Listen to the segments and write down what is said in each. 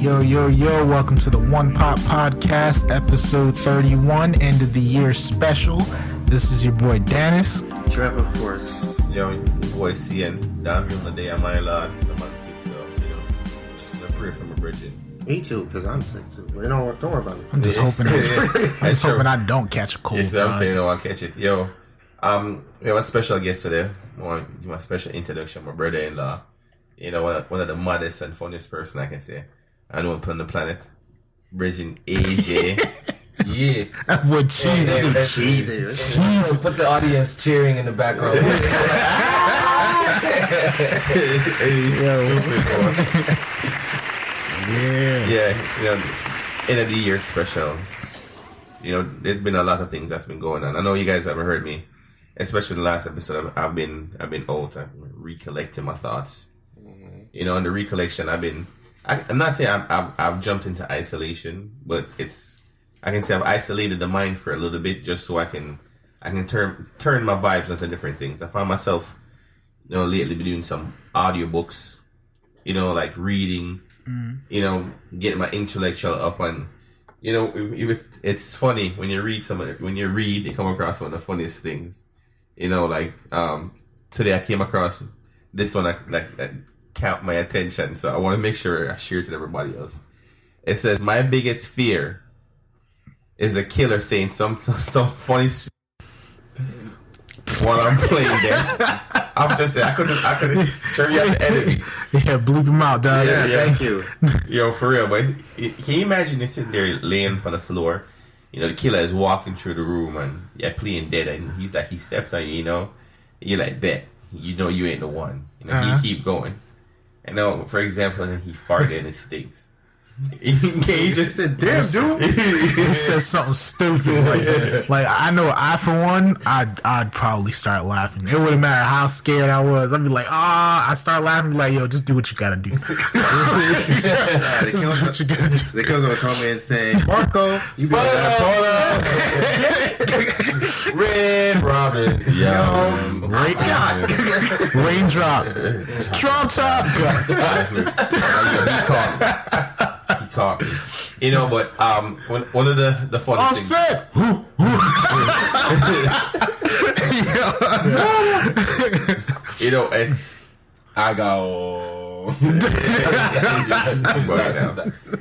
Yo, welcome to the One Pop Podcast, episode 31, end of the year special. This is your boy Dennis. Trev, of course. Yo, your boy CN. Down here on the day of my Lord. I'm on sick, so, I'm going to pray for my Bridget. Me too, because I'm sick too. But don't worry about it. I'm just hoping I don't catch a cold. Yes, I'm saying I'll catch it. Yo, we have a special guest today. I want to give my special introduction, my brother-in-law. One of the maddest and funniest person I can say. I know on the planet. Bridging AJ. Yeah. With cheese. Put the audience cheering in the background. Yeah. End of the year special. There's been a lot of things that's been going on. I know you guys haven't heard me, especially the last episode. I've been out. I'm recollecting my thoughts. In the recollection, I'm not saying I've jumped into isolation, but I can say I've isolated the mind for a little bit just so I can turn my vibes into different things. I find myself, lately doing some audiobooks, like reading, getting my intellectual up on, it's funny when you read you come across some of the funniest things, today I came across this one that caught my attention, so I want to make sure I share it to everybody else. It says, my biggest fear is a killer saying some funny shit while I'm playing there. I'm just saying, I couldn't sure you have to edit me. Yeah, bleep him out, dog. Yeah, thank you. For real, but can you imagine you sitting there laying on the floor, the killer is walking through the room and you're playing dead and he stepped on you, you're like, bet, you ain't the one. He keep going. For example, and then he farted and it stinks. He just said, damn, dude. He said something stupid. Like I know I, for one, I'd probably start laughing. It wouldn't matter how scared I was. I'd be like, I start laughing, be like, yo, just do what you gotta do. The killer's gonna come in and say, Marco, you better Red Robin. Raindrop. Drop top. He caught me. But one of the funny things. Offset. It's I go.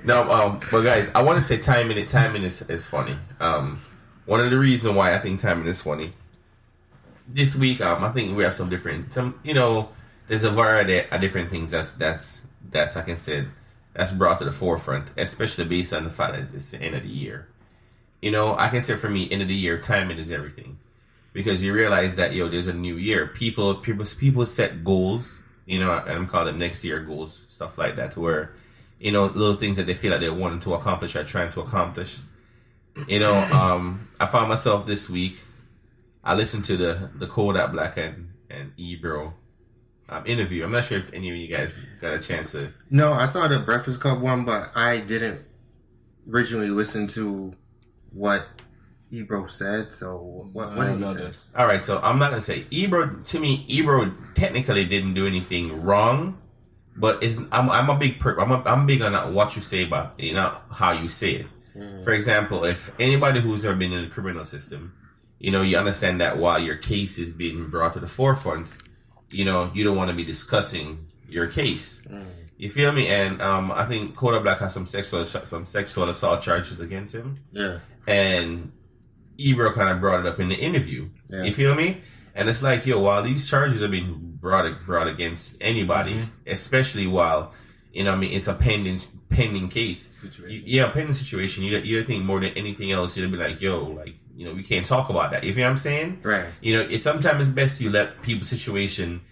No, but guys, I want to say timing is funny. One of the reasons why I think timing is funny. This week, I think we have some different. There's a variety of different things that's I can say that's brought to the forefront, especially based on the fact that it's the end of the year. I can say for me, end of the year, timing is everything, because you realize that there's a new year. People set goals, and I'm calling them next year goals, stuff like that, where little things that they feel like they want to accomplish or trying to accomplish. I found myself this week. I listened to the Kodak Black and Ebro interview. I'm not sure if any of you guys got a chance to. No, I saw the Breakfast Club one, but I didn't originally listen to what Ebro said. So what did he say? All right, so I'm not gonna say Ebro. To me, Ebro technically didn't do anything wrong, but I'm big on what you say, but how you say it. For example, if anybody who's ever been in the criminal system, you understand that while your case is being brought to the forefront, you don't want to be discussing your case. You feel me? And I think Kodak Black has some sexual assault charges against him. Yeah. And Ebro kind of brought it up in the interview. Yeah. You feel me? And it's like, while these charges are being brought against anybody, especially while it's a pending case. Pending situation. You think more than anything else, you'd be like, we can't talk about that. You feel what I'm saying? Right. Sometimes it's best you let people's situation,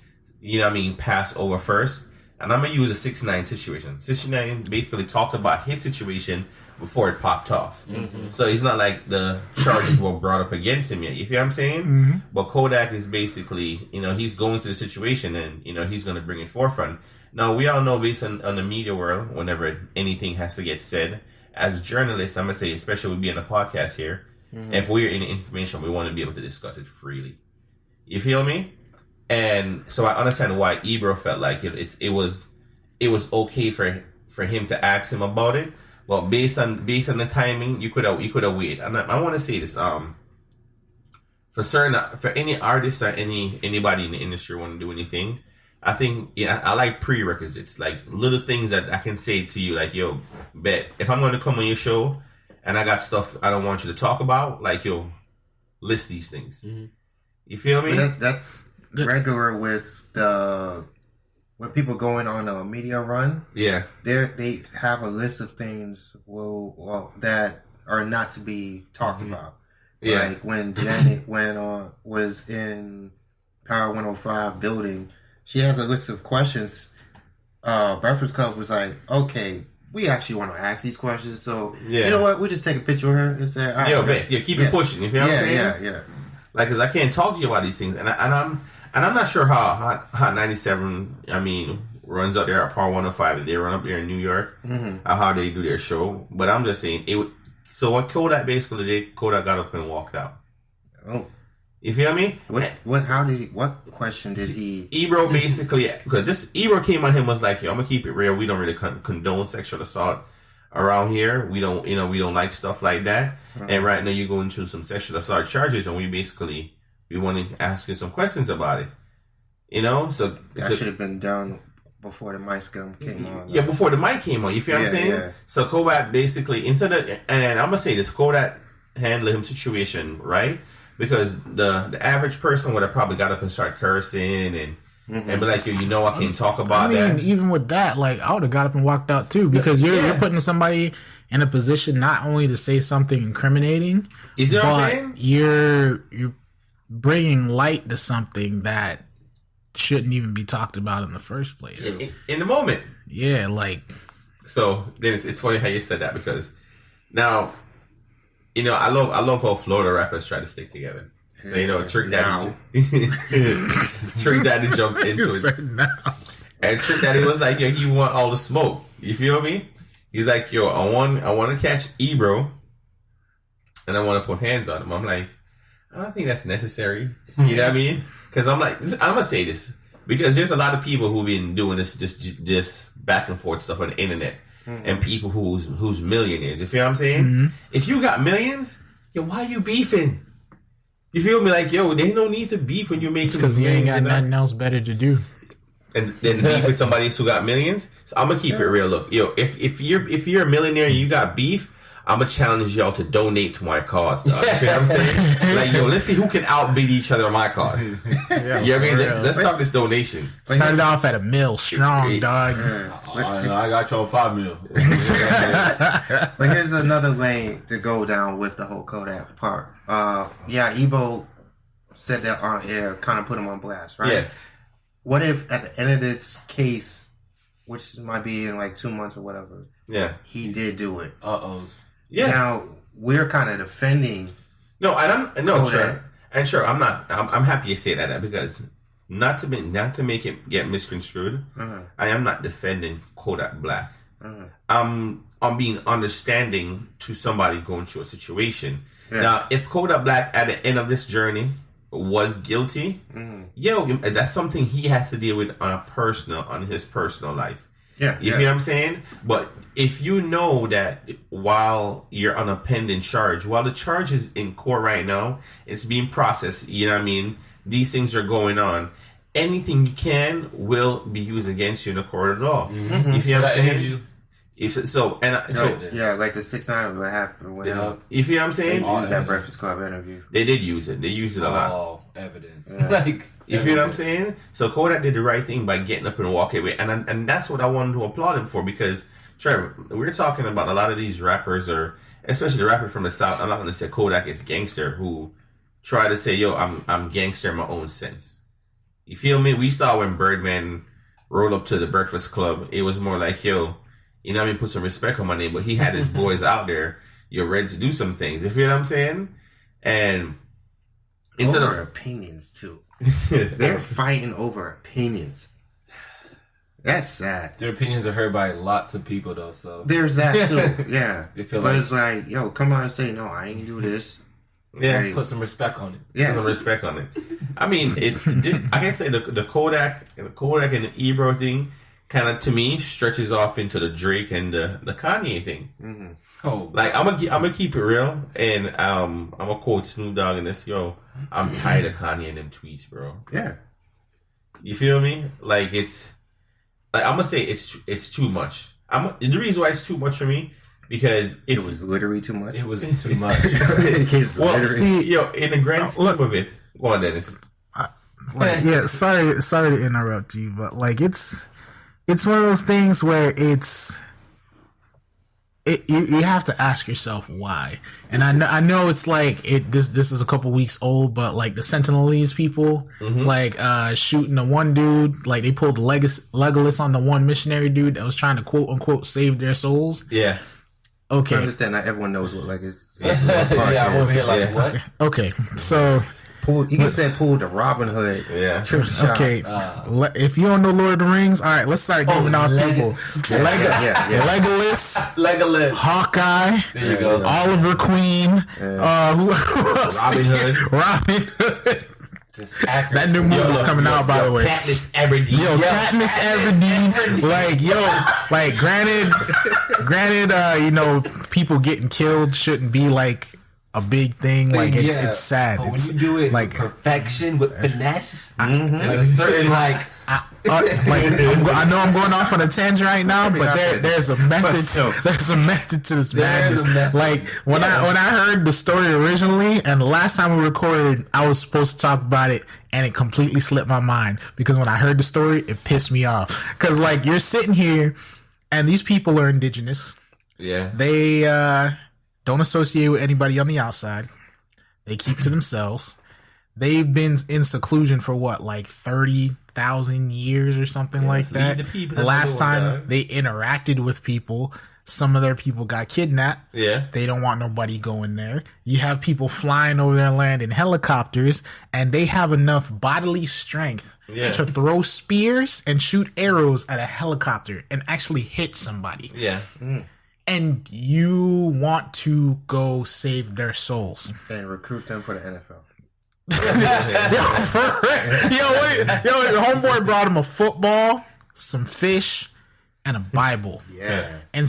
pass over first. And I'm going to use a 6ix9ine situation. 6ix9ine basically talked about his situation before it popped off. Mm-hmm. So it's not like the charges were brought up against him yet. You feel what I'm saying? Mm-hmm. But Kodak is basically, he's going through the situation and, he's going to bring it forefront. Now, we all know based on the media world, whenever anything has to get said, as journalists, I'm going to say, especially we be on a podcast here, if we're in information, we want to be able to discuss it freely. You feel me? And so I understand why Ebro felt like it was okay for for him to ask him about it. Well, based on the timing, you could have waited. And I want to say this. For any artist or anybody in the industry want to do anything, I think I like prerequisites, like little things that I can say to you, like, yo, bet if I'm going to come on your show and I got stuff I don't want you to talk about, like, yo, list these things. Mm-hmm. You feel me? But that's regular with when people going on a media run. Yeah, they have a list of things that are not to be talked about. Yeah, like when Janet was in Power 105 building, she has a list of questions. Breakfast Club was like, okay, we actually want to ask these questions, so you know what? We just take a picture of her and say, all right, yo, man, keep it pushing. You feel what I'm saying? Yeah. Like, cause I can't talk to you about these things, and I'm not sure how Hot 97, I mean, runs up there at Power 105. They run up there in New York, how they do their show. But I'm just saying it. So what Kodak basically did? Kodak got up and walked out. Oh. You feel me? What question did he? Ebro basically, because Ebro came on him was like, yo, I'm gonna keep it real. We don't really condone sexual assault around here. We don't like stuff like that. Mm-hmm. And right now you're going through some sexual assault charges, and we want to ask you some questions about it. So that should have been done before the mic came on. Yeah, before the mic came on. You feel what I'm saying? Yeah. So Kodak basically, and I'm gonna say this, Kodak handled him situation right. Because the average person would have probably got up and start cursing and be like, yo, I can't talk about that. Even with that, like, I would have got up and walked out too, because you're putting somebody in a position not only to say something incriminating, is it what I'm saying? You're bringing light to something that shouldn't even be talked about in the first place. In the moment. Yeah, like. So then it's funny how you said that, because now, I love how Florida rappers try to stick together. So, Trick Daddy jumped into it. And Trick Daddy was like, yo, he want all the smoke. You feel me? He's like, yo, I want to catch Ebro and I want to put hands on him. I'm like, I don't think that's necessary. You know what I mean? Because I'm like, I'm going to say this, because there's a lot of people who've been doing this back and forth stuff on the internet. Mm-hmm. And people who's millionaires. You feel what I'm saying? Mm-hmm. If you got millions, yo, why you beefing? You feel me? Like, yo, there ain't no need to beef when you're making millions. Because you ain't got nothing else better to do. And then beef with somebody who got millions. So I'm gonna keep it real. Look, yo, if you're a millionaire and you got beef, I'm gonna challenge y'all to donate to my cause, dog. You feel what I'm saying? Like, yo, let's see who can outbid each other on my cause. You know what I mean? Let's start this donation. Started off at $1 million strong, dog. I got you on $5 million. But here's another lane to go down with the whole Kodak part. Ebo said that on air, kind of put him on blast, right? Yes. What if at the end of this case, which might be in like 2 months or whatever, he did do it? Yeah. Now we're kind of defending. No, sure. I'm happy you say that, because not to make it get misconstrued. I am not defending Kodak Black. I'm being understanding to somebody going through a situation. Yeah. Now, if Kodak Black at the end of this journey was guilty, that's something he has to deal with on his personal life. Yeah, you feel what I'm saying? But if you know that while you're on a pending charge, while the charge is in court right now, it's being processed, you know what I mean? These things are going on. Anything you can will be used against you in the court of law. Mm-hmm. You feel what I'm saying? Like the 6ix9ine what happened when you feel what I'm saying? They used that Breakfast Club interview. They did use it. They used it a lot. Oh, evidence. You feel what I'm saying? So Kodak did the right thing by getting up and walking away, and that's what I wanted to applaud him for, because Trevor, we're talking about a lot of these rappers, or especially the rapper from the South. I'm not going to say Kodak is gangster, who try to say, yo, I'm gangster in my own sense. You feel me? We saw when Birdman rolled up to the Breakfast Club, it was more like, yo, you know what I mean, put some respect on my name, but he had his boys out there, you're ready to do some things. You feel what I'm saying? And instead of opinions too. They're fighting over opinions. That's sad. Their opinions are heard by lots of people though, so there's that too. Yeah. But it's like, yo, come on and say, no, I ain't do this. Yeah. Like, put some respect on it. Yeah. Put some respect on it. I mean, I can say the Kodak and the Ebro thing kind of to me stretches off into the Drake and the Kanye thing. Mm-hmm. Oh, Like I'm gonna keep it real, and I'm gonna quote Snoop Dogg in this. Yo, I'm tired of Kanye and them tweets, bro. Yeah. You feel me? Like it's like I'm gonna say it's too much. The reason why it's too much for me because if It was literally too much. It was too much. It was well, literally- see, yo, in the grand scheme of it, go on, Dennis. Like, yeah, sorry to interrupt you, but like it's one of those things where you have to ask yourself why. And I know it's like this is a couple weeks old, but like the Sentinelese people like shooting the one dude, like they pulled Legolas on the one missionary dude that was trying to quote unquote save their souls. Yeah. I Okay. understand not everyone knows what is. Yeah, I'm over here like, what? Okay. So Pulled, you can say pulled the Robin Hood. Yeah. Trick shot. okay, if you don't know Lord of the Rings, all right, let's start giving off people. Legolas, Legolas. Hawkeye, There you go. Oliver Queen, who else? Robin Hood. Robin Hood. Just accurate. That new movie's coming out, by the way. Katniss Everdeen. Yo, Katniss Everdeen, like, granted, you know, people getting killed shouldn't be like a big thing. Like, it's sad. But It's when you do it like with perfection, with finesse, there's a certain like. I know I'm going off on a tangent right now, but there's a method. still. There's a method to this There's a madness. method. Like when I heard the story originally, and the last time we recorded, I was supposed to talk about it, and it completely slipped my mind because when I heard the story, it pissed me off. Because like you're sitting here, and these people are indigenous. Yeah. They don't associate with anybody on the outside. They keep to themselves. They've been in seclusion for what, like 30,000 years or something like that. The last time they interacted with people, some of their people got kidnapped. Yeah. They don't want nobody going there. You have people flying over their land in helicopters, and they have enough bodily strength to throw spears and shoot arrows at a helicopter and actually hit somebody. Yeah. And you want to go save their souls. And recruit them for the NFL. Yo, homeboy brought him a football, some fish, and a Bible. Yeah. And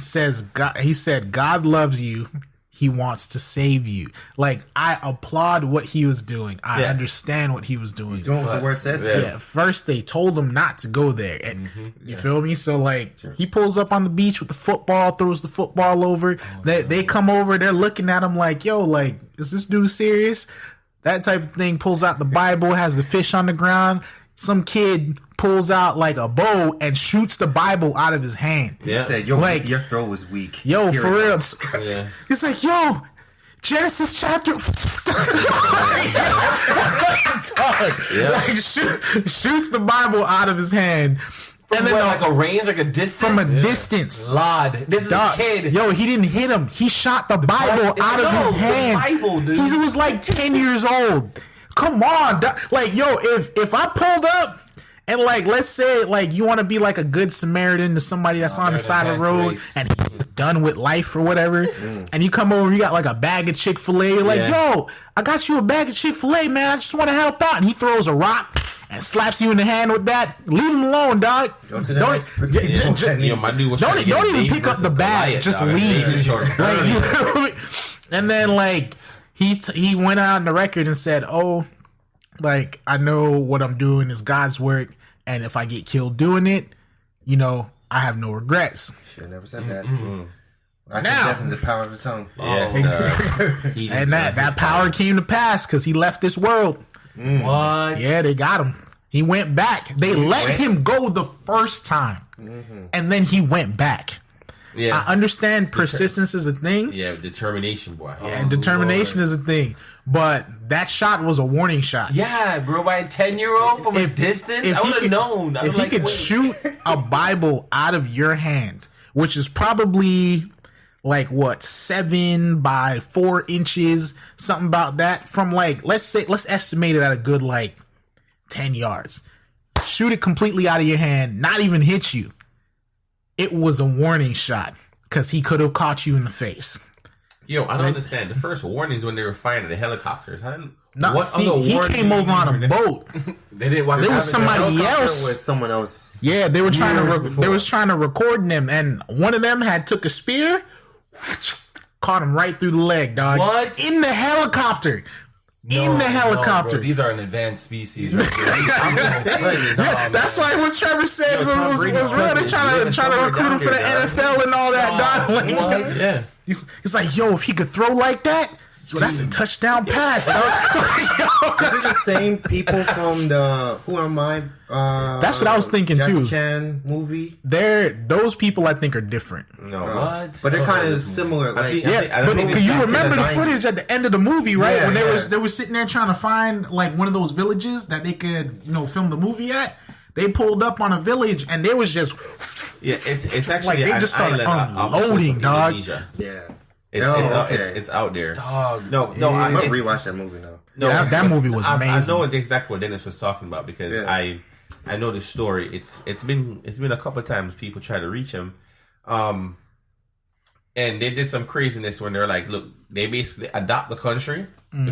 he said, God loves you. He wants to save you. Like, I applaud what he was doing. I understand what he was doing. He's doing what the word says. Yeah, first they told him not to go there. And you feel me? So like he pulls up on the beach with the football, throws the football over. They come over, they're looking at him like, yo, like, is this dude serious? That type of thing. Pulls out the Bible, has the fish on the ground. Some kid pulls out like a bow and shoots the Bible out of his hand. He said, yo, Like- your throw was weak. Yo, Here for it real. goes. Yeah. He's like, yo, Genesis chapter. Like, shoots the Bible out of his hand. And then like a range, like a distance. From a distance. Lord, this is Dog, a kid. Yo, he didn't hit him. He shot the Bible out of his hand. Bible, dude. He was like 10 years old. Come on. Like, yo, if I pulled up and like, let's say like you want to be like a good Samaritan to somebody that's on the side of the road and he's done with life or whatever, and you come over, you got like a bag of Chick-fil-A, you're like, yo, I got you a bag of Chick-fil-A, man. I just want to help out. And he throws a rock and slaps you in the hand with that. Leave him alone, dog. Go to the next freaking- You know, my dude was Don't trying to get even David pick up the versus bag. Goliath, Just dog. leave. David short. Like, you know, and then like he went out on the record and said, "Oh, like I know what I'm doing is God's work, and if I get killed doing it, you know, I have no regrets." Should have never said that. I Now- think definitely the power of the tongue. Yes, he And that power came to pass because he left this world. What? Yeah, they got him. He went back. They let him go the first time, and then he went back. Yeah. I understand persistence is a thing. Yeah, determination, boy. And determination is a thing. But that shot was a warning shot. Yeah, bro, by a 10-year-old from a distance, I he would have could- known. If he could shoot a Bible out of your hand, which is probably like what, 7 by 4 inches, something about that, from like, let's estimate it at a good like 10 yards. Shoot it completely out of your hand, not even hit you. It was a warning shot because he could have caught you in the face. Yo, I don't understand. The first warnings when they were firing at the helicopters. No, What see, other he word came do you over on a use? boat. They didn't want There to was somebody else. With someone else. Yeah, they were trying Years to. before. They was trying to record them, and one of them had took a spear, caught him right through the leg, dog. What? In the helicopter? In the helicopter. bro, these are an advanced species. Right here. I'm just saying. Yeah, that's why what Trevor said Yo, Tom was Brady's real. They're living trying to somewhere recruit him down for the here, dog. NFL and all that, dog. Like, What? Yeah. He's like, yo, if he could throw like that, yo, that's a touchdown pass, dog. Is it the same people from the Who Am I? That's what I was thinking, Jackie too. Chan movie. Those people I think are different. No. What? But they're Okay, kind of this similar. Like, think- Yeah, I but think can it's you back in remember the the 90s. footage at the end of the movie, right? Yeah, When yeah. they were sitting there trying to find like one of those villages that they could, film the movie at. They pulled up on a village and they was just Yeah, it's actually Like, they an just started island off the coast of unloading, dog. Indonesia. yeah. It's out there. Dog. No, I'm gonna it's- rewatch that movie now. no. that movie was I amazing. know exactly what Dennis was talking about because Yeah. I know the story. It's been a couple of times people try to reach him, and they did some craziness when they're like, look, they basically adopt the country, the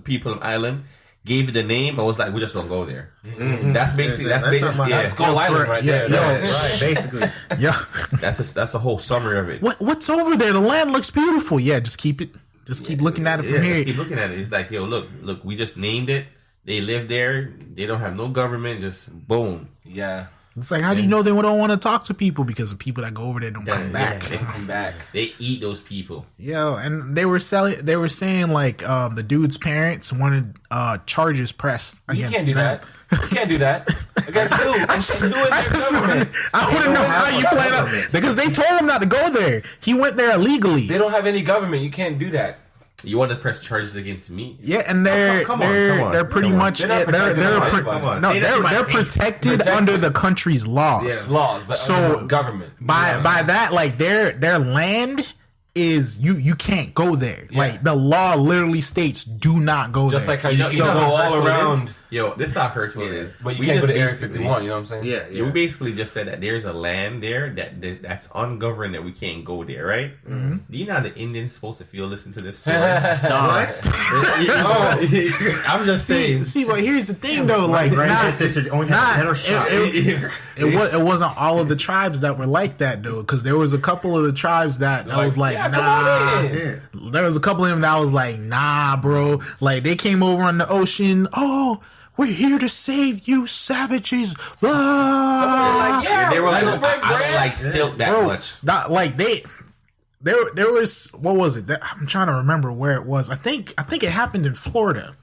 people of island. Gave it the name and was like, we just don't go there. That's basically That's not my- That's Skull Island right there. yeah. Right, basically. Yeah. that's the whole summary of it. What's over there? The land looks beautiful. Yeah, just keep it. Just keep looking at it from Just here. keep looking at it. It's like, yo, look, we just named it. They live there. They don't have no government. Just boom. Yeah. It's like, how do you know they don't want to talk to people? Because the people that go over there don't come back. They, Come back. they eat those people. Yo, and they were saying like the dude's parents wanted charges pressed You against can't do them. that. You can't do that. Against who? Who is their government? I want to know how you plan out because they told him not to go there. He went there illegally. They don't have any government. You can't do that. You want to press charges against me? Yeah, and they're come on. they're pretty Come on. much They're not protected by anybody. Come on. no Say that in my they're face. protected under the country's laws. Laws, but So, under government. By that, like their land is you can't go there. Like the law literally states do not go Just there. like how you can go all hurtful around, Yo, this is how hurtful it is. but you We can't go just to Area basically- 51. You know what I'm saying? Yeah, Yeah, we basically just said that there's a land there that's ungoverned that we can't go there, right? Mm-hmm. Do you know how the Indians supposed to feel listening to this story? I'm just saying. See, but here's the thing though, like Granddad sister only had a better shot. it wasn't all of the tribes that were like that though, because there was a couple of the tribes that was like, yeah, nah. come on in. Yeah. There was a couple of them that was like, nah, bro. Like they came over on the ocean. Oh, we're here to save you, savages. Blah. Like, yeah, They were like, we're gonna break I don't bread. like silk that Bro, much. like there was what was it? I'm trying to remember where it was. I think it happened in Florida.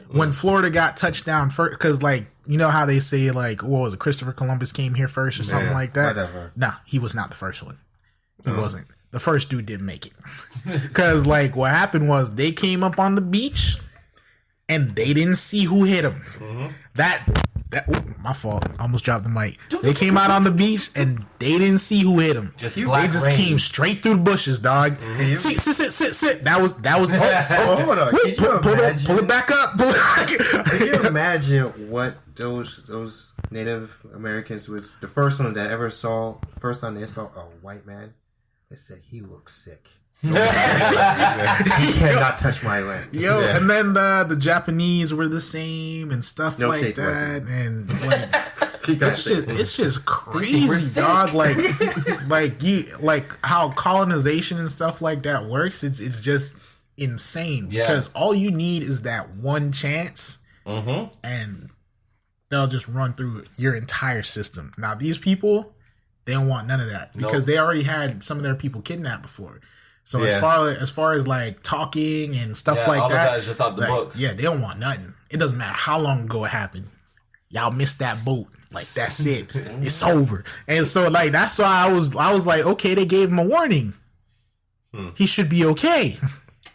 When Florida got touched down first, because like you know how they say like what was it? Christopher Columbus came here first or something like that. whatever. Nah, he was not the first one. He wasn't. The first dude didn't make it because like what happened was they came up on the beach and they didn't see who hit them. That ooh, my fault. I almost dropped the mic. They came out on the beach and they didn't see who hit them. Just They black just rain. came straight through the bushes, dog. Sit. That was. Hold on. Wait, Can you pull it back up. Pull it back. Can you imagine what those Native Americans was the first one that ever saw? First time they saw a white man, they said he looks sick. He cannot touch my land. Yo, and then the Japanese were the same and stuff No like shade to white that, people. and like He got sick. it's just crazy, dog. Like how colonization and stuff like that works. It's just insane Yeah. because all you need is that one chance, and they'll just run through your entire system. Now these people, they don't want none of that because they already had some of their people kidnapped before. So Yeah. as far as like talking and stuff Yeah, like all of that, that is just out the like, books. Yeah, they don't want nothing. It doesn't matter how long ago it happened. Y'all missed that boat. Like that's it. It's over. And so like that's why I was like, okay, they gave him a warning. He should be okay.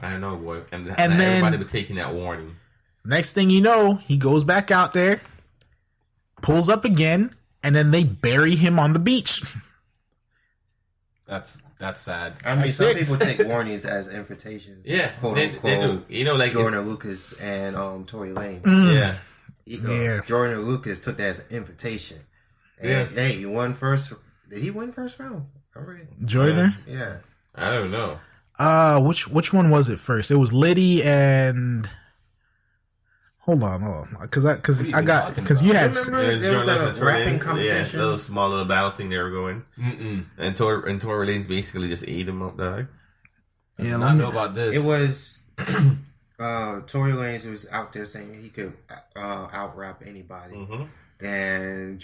I know, boy. And then- everybody was taking that warning. Next thing you know, he goes back out there, pulls up again, and then they bury him on the beach. That's sad. I mean, That's some it. people take warnings as invitations. Yeah, quote they unquote. do. You know, like Jordan Lucas and Tory Lane. yeah. Yeah. Jordan Lucas took that as an invitation. And, hey, he won first. Did he win first round? All right. Joyner? Yeah. I don't know. Which one was it first? It was Liddy and Hold on, because you had Remember there was a rapping competition. Yeah, little small little battle thing they were going. And Tory Lanez basically just ate him up, dog. Yeah, I know about this. It was Tory Lanez was out there saying he could out rap anybody. Then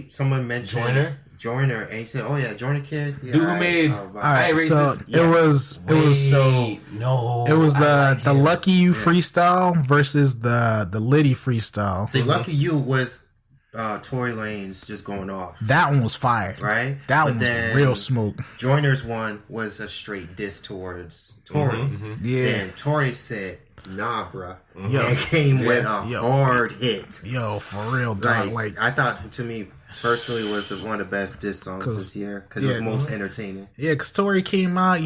someone mentioned Joyner, and he said, "Oh yeah, Joyner Kid." Yeah, Dude who made so it was the Lucky You freestyle versus the Liddy freestyle. See, Lucky You was Tory Lanez just going off. That one was fire, right? That one was real smoke. Joyner's one was a straight diss towards Tory. Yeah. Then Tory said, "Nah, bruh," and came with a hard hit. Yo, for real, dog. Like I thought, to me personally, was one of the best diss songs this year because it was most entertaining. Yeah, because Tory came out,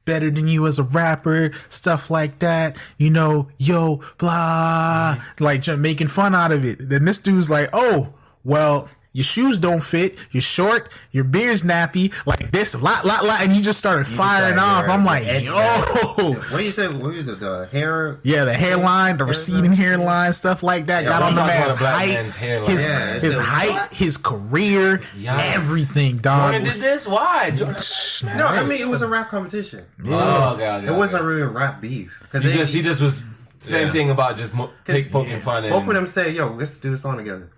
better than you as a rapper, stuff like that, yo, blah, like just making fun out of it. Then this dude's like, oh, well, your shoes don't fit, you're short, your beard's nappy, like this, lot, and you just started firing off. I'm like, yo. What you said? What was it? The hair? Yeah, the hairline, the receding hairline, stuff like that. Got on the man's height, his height, his career, everything, dog. Jordan did this? Why? No, I mean, it was a rap competition. It wasn't really a rap beef. He just was same thing about just poking fun. Both of them say, yo, let's do a song together.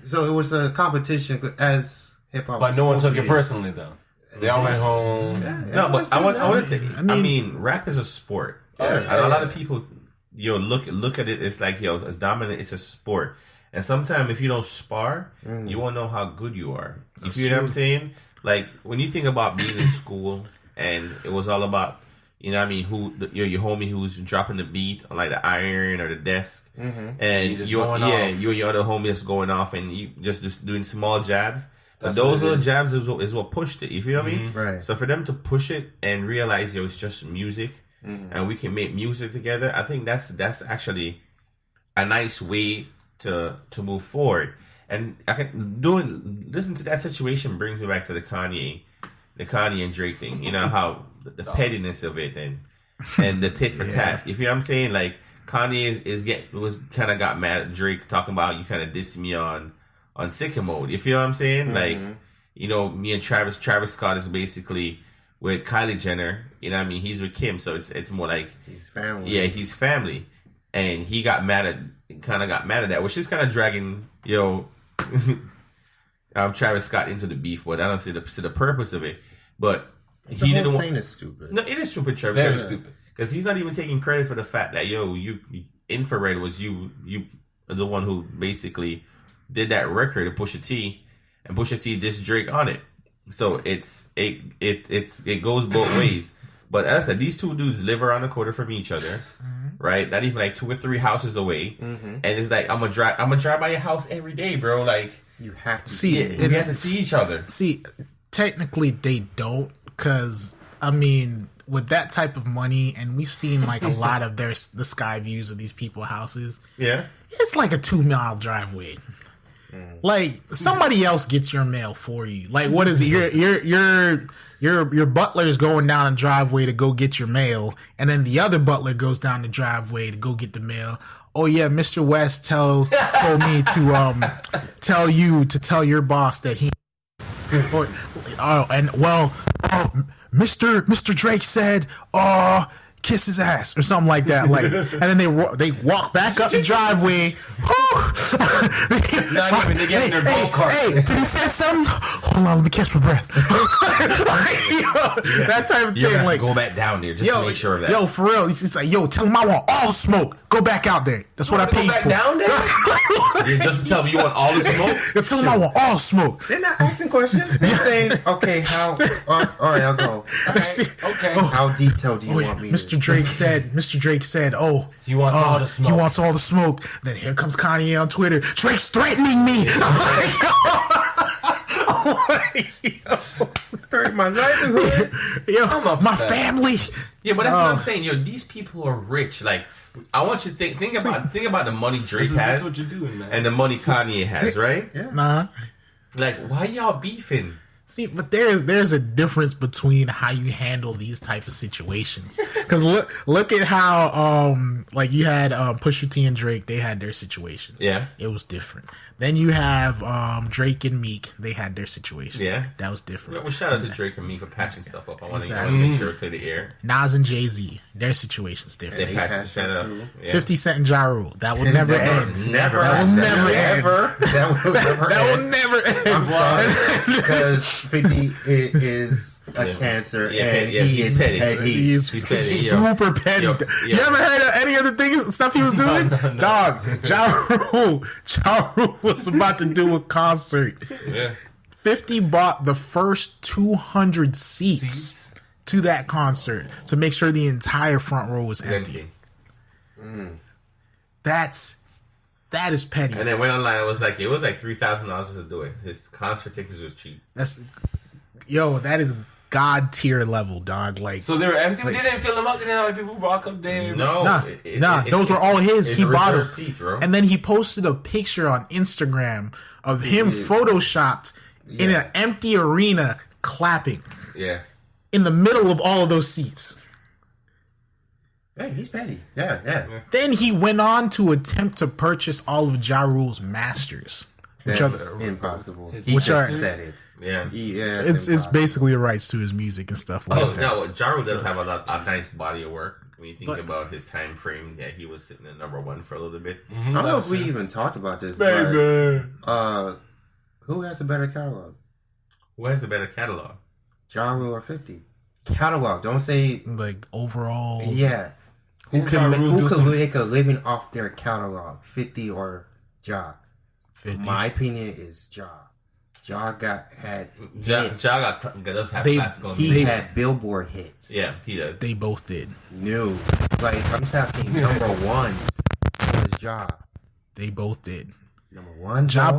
So it was a competition as hip hop. But no one took it personally, though. They all went home. No, but I want to say, I mean, rap is a sport. A lot of people, look at it. It's like, it's dominant. It's a sport. And sometimes if you don't spar, you won't know how good you are. You know what I'm saying? Like when you think about being in school, and it was all about, your homie who's dropping the beat on like the iron or the desk, and you and your other homie that's going off, and you just doing small jabs. But those little jabs is what pushed it. You feel me? Right. So for them to push it and realize it's just music, and we can make music together. I think that's actually a nice way to move forward. And listen to that situation brings me back to the Kanye and Drake thing. You know how the pettiness of it and the tit for tat. You feel what I'm saying? Like Kanye got mad at Drake talking about you kind of dissed me on Sicko Mode. You feel what I'm saying? Like, me and Travis Scott is basically with Kylie Jenner. You know what I mean? He's with Kim, so it's more like he's family. Yeah, he's family, and he got mad at that, which is kind of dragging Travis Scott into the beef, but I don't see the purpose of it. But he didn't want. Thing is stupid. No, it is stupid, Trevor. Very stupid. Because he's not even taking credit for the fact that Infrared was you the one who basically did that record to Pusha T, and Pusha T dissed Drake on it. So it goes both ways. But as I said, these two dudes live around the corner from each other, right? Not even like 2 or 3 houses away, and it's like I'm gonna drive by your house every day, bro. Like you have to see it. We have to see each other. See, technically they don't, because I mean, with that type of money, and we've seen like a lot of the sky views of these people's houses. Yeah, it's like a 2-mile driveway. Like somebody else gets your mail for you. Like what is it? Your butler is going down the driveway to go get your mail, and then the other butler goes down the driveway to go get the mail. Oh yeah, Mr. West told me to tell you to tell your boss that he. Mr. Drake said, kiss his ass or something like that. Like, and then they walk back up the driveway. Not even to get in their go kart. Hey, did he say something? Hold on, let me catch my breath. That type of you thing. Like, go back down there just to make sure of that. Yo, for real, it's like, yo, tell him I want all the smoke. Go back out there. That's what I paid for. Down there? Yeah, just to tell me you want all the smoke. Tell him I want all the smoke. They're not asking questions. They're saying, okay, how? All right, I'll go. All right, okay. How detailed do you want me? Mr. Drake said, oh, he wants all the smoke. He wants all the smoke. Then here comes Kanye on Twitter. Drake's threatening me. My livelihood. My family. Yeah, but that's what I'm saying. These people are rich. Like, I want you to think about the money Drake has. That's what you're doing, man. And the money Kanye has, right? Yeah. Nah. Like, why y'all beefing? See, but there's a difference between how you handle these type of situations. Because look at how like you had Pusha T and Drake, they had their situation. Yeah, it was different. Then you have Drake and Meek, they had their situation. Yeah, that was different. Well, shout out to Drake and Meek for patching stuff up. I want to make sure to the air. Nas and Jay-Z, their situation's different. They patched that up. Yeah. 50 Cent and Ja Rule, that will never end. Never. That will never end. That will never That end. will never end. I'm sorry, because 50 is a cancer, and he is petty. He's petty, super petty. Yo. You ever heard of any of the things, stuff he was doing? No. Dog, Ja Rule was about to do a concert. Yeah. 50 bought the first 200 seats to that concert to make sure the entire front row was empty. That is petty. And then went online. It was like $3,000 to do it. His concert tickets was cheap. That is god tier level, dog. Like, so they were empty. They didn't fill them up. They didn't have people walk up there. No, those were all his. He bought them. Seats, bro. And then he posted a picture on Instagram of him photoshopped in an empty arena clapping. Yeah. In the middle of all of those seats. Hey, he's petty. Yeah. Then he went on to attempt to purchase all of Ja Rule's masters. That's impossible. He Which just said it. Yeah. It's basically the rights to his music and stuff like that. No, Ja Rule does have a nice body of work. When you think about his time frame, he was sitting at number one for a little bit. I don't know if we even talked about this, Baby. but who has a better catalog? Who has a better catalog? Ja Rule or 50? Catalog. Don't say like overall. Yeah. Who can make a living off their catalog? 50 or Ja? 50. My opinion is Ja. Ja does have classical music. He had Billboard hits. Yeah, he does. They both did. No. Like, I'm talking number ones was Ja. They both did. Number one. Ja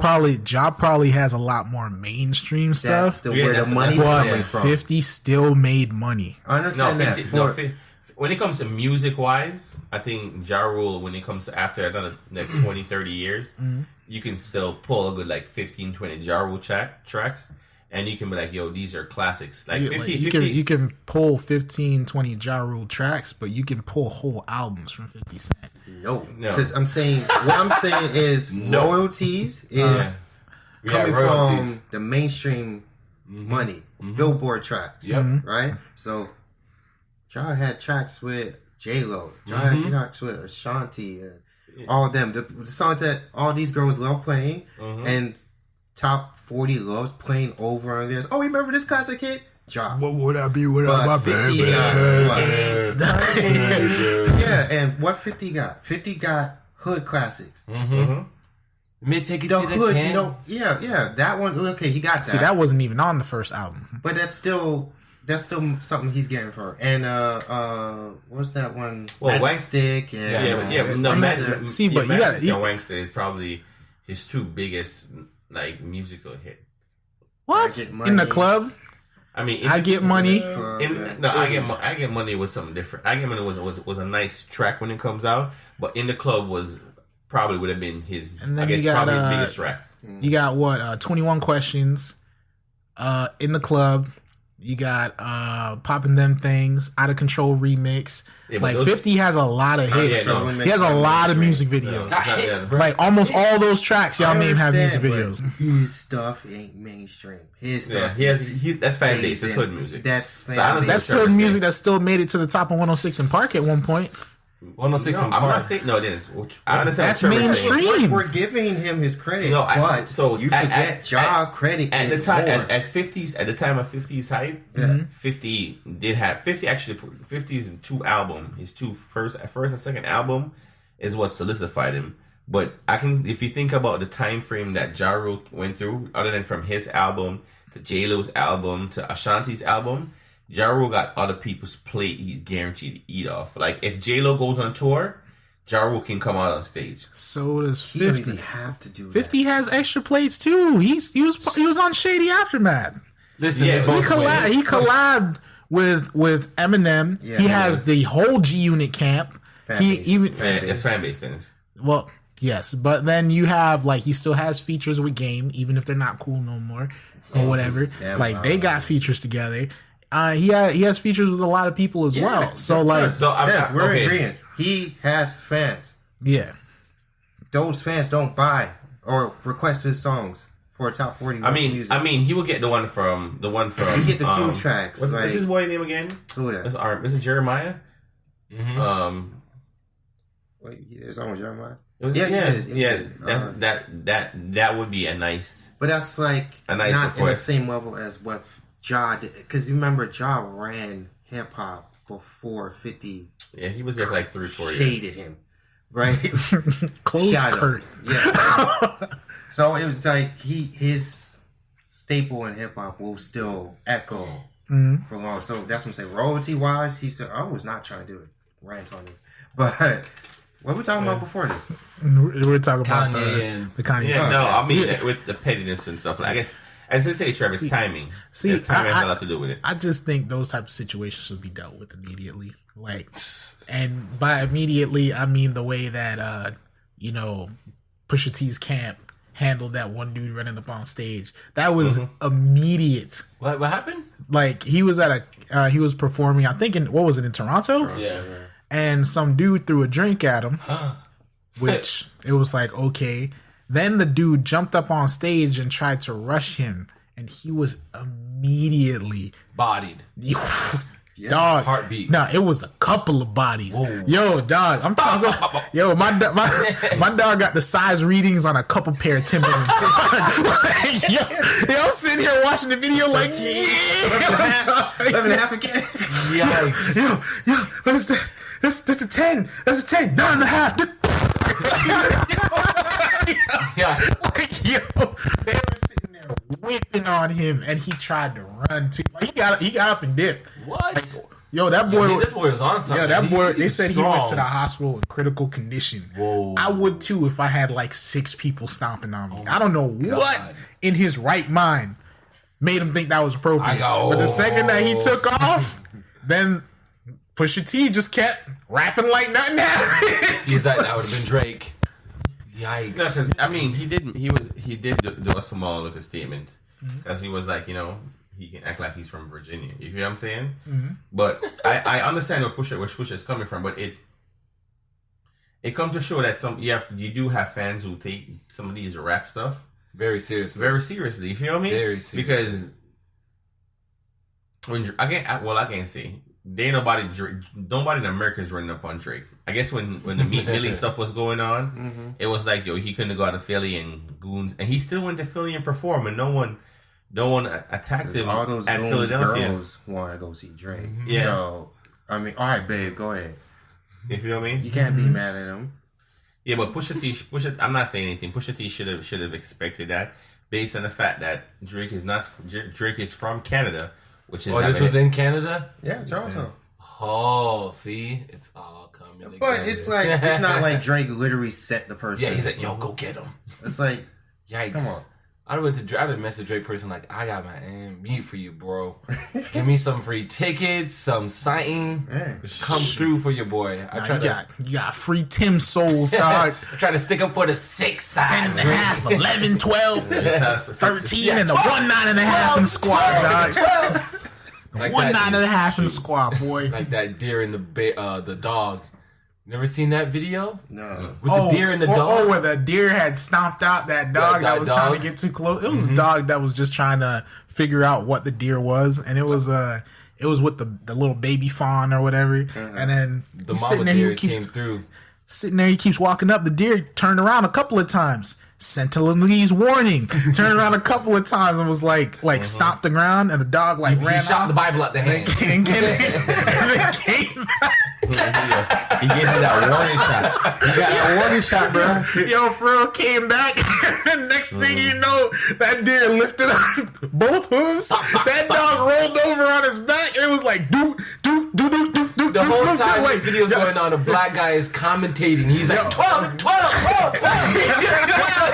probably has a lot more mainstream stuff. That's where the money's coming from. 50 still made money. I understand that. When it comes to music wise, I think Ja Rule, when it comes to after another 20, 30 years, you can still pull a good 15, 20 Ja Rule tracks, and you can be like, yo, these are classics. Like 50, you can pull 15, 20 Ja Rule tracks, but you can pull whole albums from 50 Cent. No. Because what I'm saying is royalties is coming from the mainstream money, Billboard tracks, right? So Ja had tracks with J-Lo. Ja had tracks with Ashanti and all of them. The songs that all these girls love playing and top 40 loves playing over on this. Oh, remember this classic hit? Ja. What would I be without my baby? Yeah, and what 50 got? 50 got hood classics. May take it the to hood, the can. Yeah, that one. Okay, he got that. See, that wasn't even on the first album. But that's still something he's getting for. And what's that one? Well, Magic Stick. And, see, but you got Wankster is probably his two biggest musical hit. What in the club? I mean, I Get Money. I Get Money was something different. I Get Money was a nice track when it comes out, but In the Club probably would have been his. And then I guess probably his biggest track. You got 21 Questions, In the Club. You got Poppin' Them Things, Out of Control remix. Yeah, 50 has a lot of hits. He has a lot of music videos. Like almost all those tracks y'all name have music videos. His stuff ain't mainstream. His stuff. That's fan base. It's hood music. That's fan base. That's hood music that still made it to the top of 106 in Park at one point. 106 I'm not saying no. It is. I understand. That's mainstream. We're giving him his credit, but you forget credit at the time at 50s. At the time of 50's hype, 50 did have 50 actually. 50's two album, his first and second album, is what solidified him. But if you think about the time frame that Ja Rule went through, other than from his album to J-Lo's album to Ashanti's album, Ja Rule got other people's plate he's guaranteed to eat off. Like, if J-Lo goes on tour, Ja Rule can come out on stage. So does 50. He don't even have to do 50 that. Has extra plates, too. He was on Shady Aftermath. Listen, he collabed with Eminem. Yeah, he has the whole G Unit camp. Fan base. It's fan base things. Well, Yes, but then you have like he still has features with Game, even if they're not cool no more or whatever. Yeah, like they got features together. He has features with a lot of people as well. So like, we're in agreement. He has fans. Yeah, those fans don't buy or request his songs for a top 40. Music. I mean, he will get the one from You get the few tracks. What's his boy name again? Who that? Is it Jeremiah? Mm-hmm. Wait, it's on Jeremiah. That would be a nice. But that's like a nice not request. In the same level as what Ja did, because you remember Ja ran hip hop before 50. Yeah, he was there for like 3-4 years. Shaded him, right? Close Kurt. Yeah. So it was like his staple in hip hop will still echo for long. So that's what I'm saying. Royalty wise, he said, I was not trying to do it. Rant on it. But what were we talking about before this? We're talking about Kanye the Kanye. Yeah, no, I mean with the pettiness and stuff. I guess as I say, Travis, timing. Timing has a lot to do with it. I just think those types of situations should be dealt with immediately. Like, and by immediately, I mean the way that Pusha T's camp handled that one dude running up on stage. That was immediate. What happened? Like he was he was performing. I think in in Toronto. Yeah. And some dude threw a drink at him, which it was like, okay. Then the dude jumped up on stage and tried to rush him, and he was immediately bodied. Dog, heartbeat. No, it was a couple of bodies. Whoa. Yo, dog, I'm talking. Yo, my dog got the size readings on a couple pair of Timberlands. I'm sitting here watching the video like, 11.5 again. Yikes. Yo, what is that? That's a 10. That's a 10. 9.5. Yeah. Like, yo, they were sitting there whipping on him, and he tried to run too. Like, he got up and dipped. What? Like, yo, that boy. This boy was on something. Yeah, that boy. They said strong. he went to the hospital in critical condition. Whoa. I would too if I had like 6 people stomping on me. I don't know what in his right mind made him think that was appropriate. But the second that he took off, then Pusha T just kept rapping like nothing happened. He's like, that would have been Drake. Yikes. No, 'cause, I mean, he did do a small little statement because he was like, he can act like he's from Virginia. You feel what I'm saying? Mm-hmm. But I understand where Pusha is coming from, but it comes to show that you do have fans who take some of these rap stuff very seriously. You feel me? Very seriously. Because when I can't say. Nobody in America is running up on Drake. I guess when the Meat Millie stuff was going on, it was like, he couldn't go out to Philly and goons, and he still went to Philly and perform, and no one attacked him all those at goons Philadelphia. Girls want to go see Drake. Yeah. So I mean, all right, babe, go ahead. You feel me? You can't be mad at him. Yeah, but Pusha T, I'm not saying anything. Pusha T should have expected that, based on the fact that Drake is from Canada. Which is this was in Canada? Yeah, Toronto. Oh, see? It's all coming together. But it's like, it's not like Drake literally set the person. Yeah, he's like, yo, go get him. It's like, yikes. Come on. I done messaged Drake person like, I got my meat for you, bro. Give me some free tickets, some signing. Come through for your boy. You got free Tim Souls, dog. I try to stick up for the 6 side. 10.5, 11, 12, 13, and the 9.5 in the squad, dog. Like 9.5 in the squad, boy. Like that deer and the dog. Never seen that video? No. With the deer and the dog? Oh, where the deer had stomped out that dog that was trying to get too close. It was a dog that was just trying to figure out what the deer was, and it was with the little baby fawn or whatever. And then the mama deer came through. Sitting there, he keeps walking up. The deer turned around a couple of times. Sentinelese warning. Turned around a couple of times and was like stomped the ground, and the dog ran He shot off. the Bible at the hand. And then came back. He gave me that warning shot. He got that warning shot, bro. Yo, Fro came back. And next thing you know, that deer lifted up both hooves. That dog rolled over on his back, and it was like, doot, doot, doot, doot, doot, doot. the whole time like, this video's going on, a black guy is commentating. He's like, 12, 12, 12,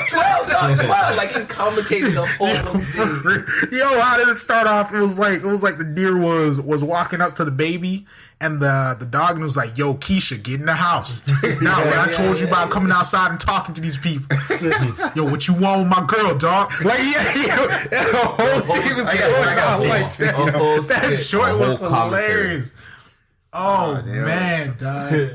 12. Like, he's commentating the whole thing. Yo, how did it start off? It was like the deer was walking up to the baby, and the dog was like, "Yo, Keisha, get in the house." Now, when I told you about coming outside and talking to these people, yo, what you want with my girl, dog? Like, the whole thing was going on like that. That short was hilarious. Oh man, dog.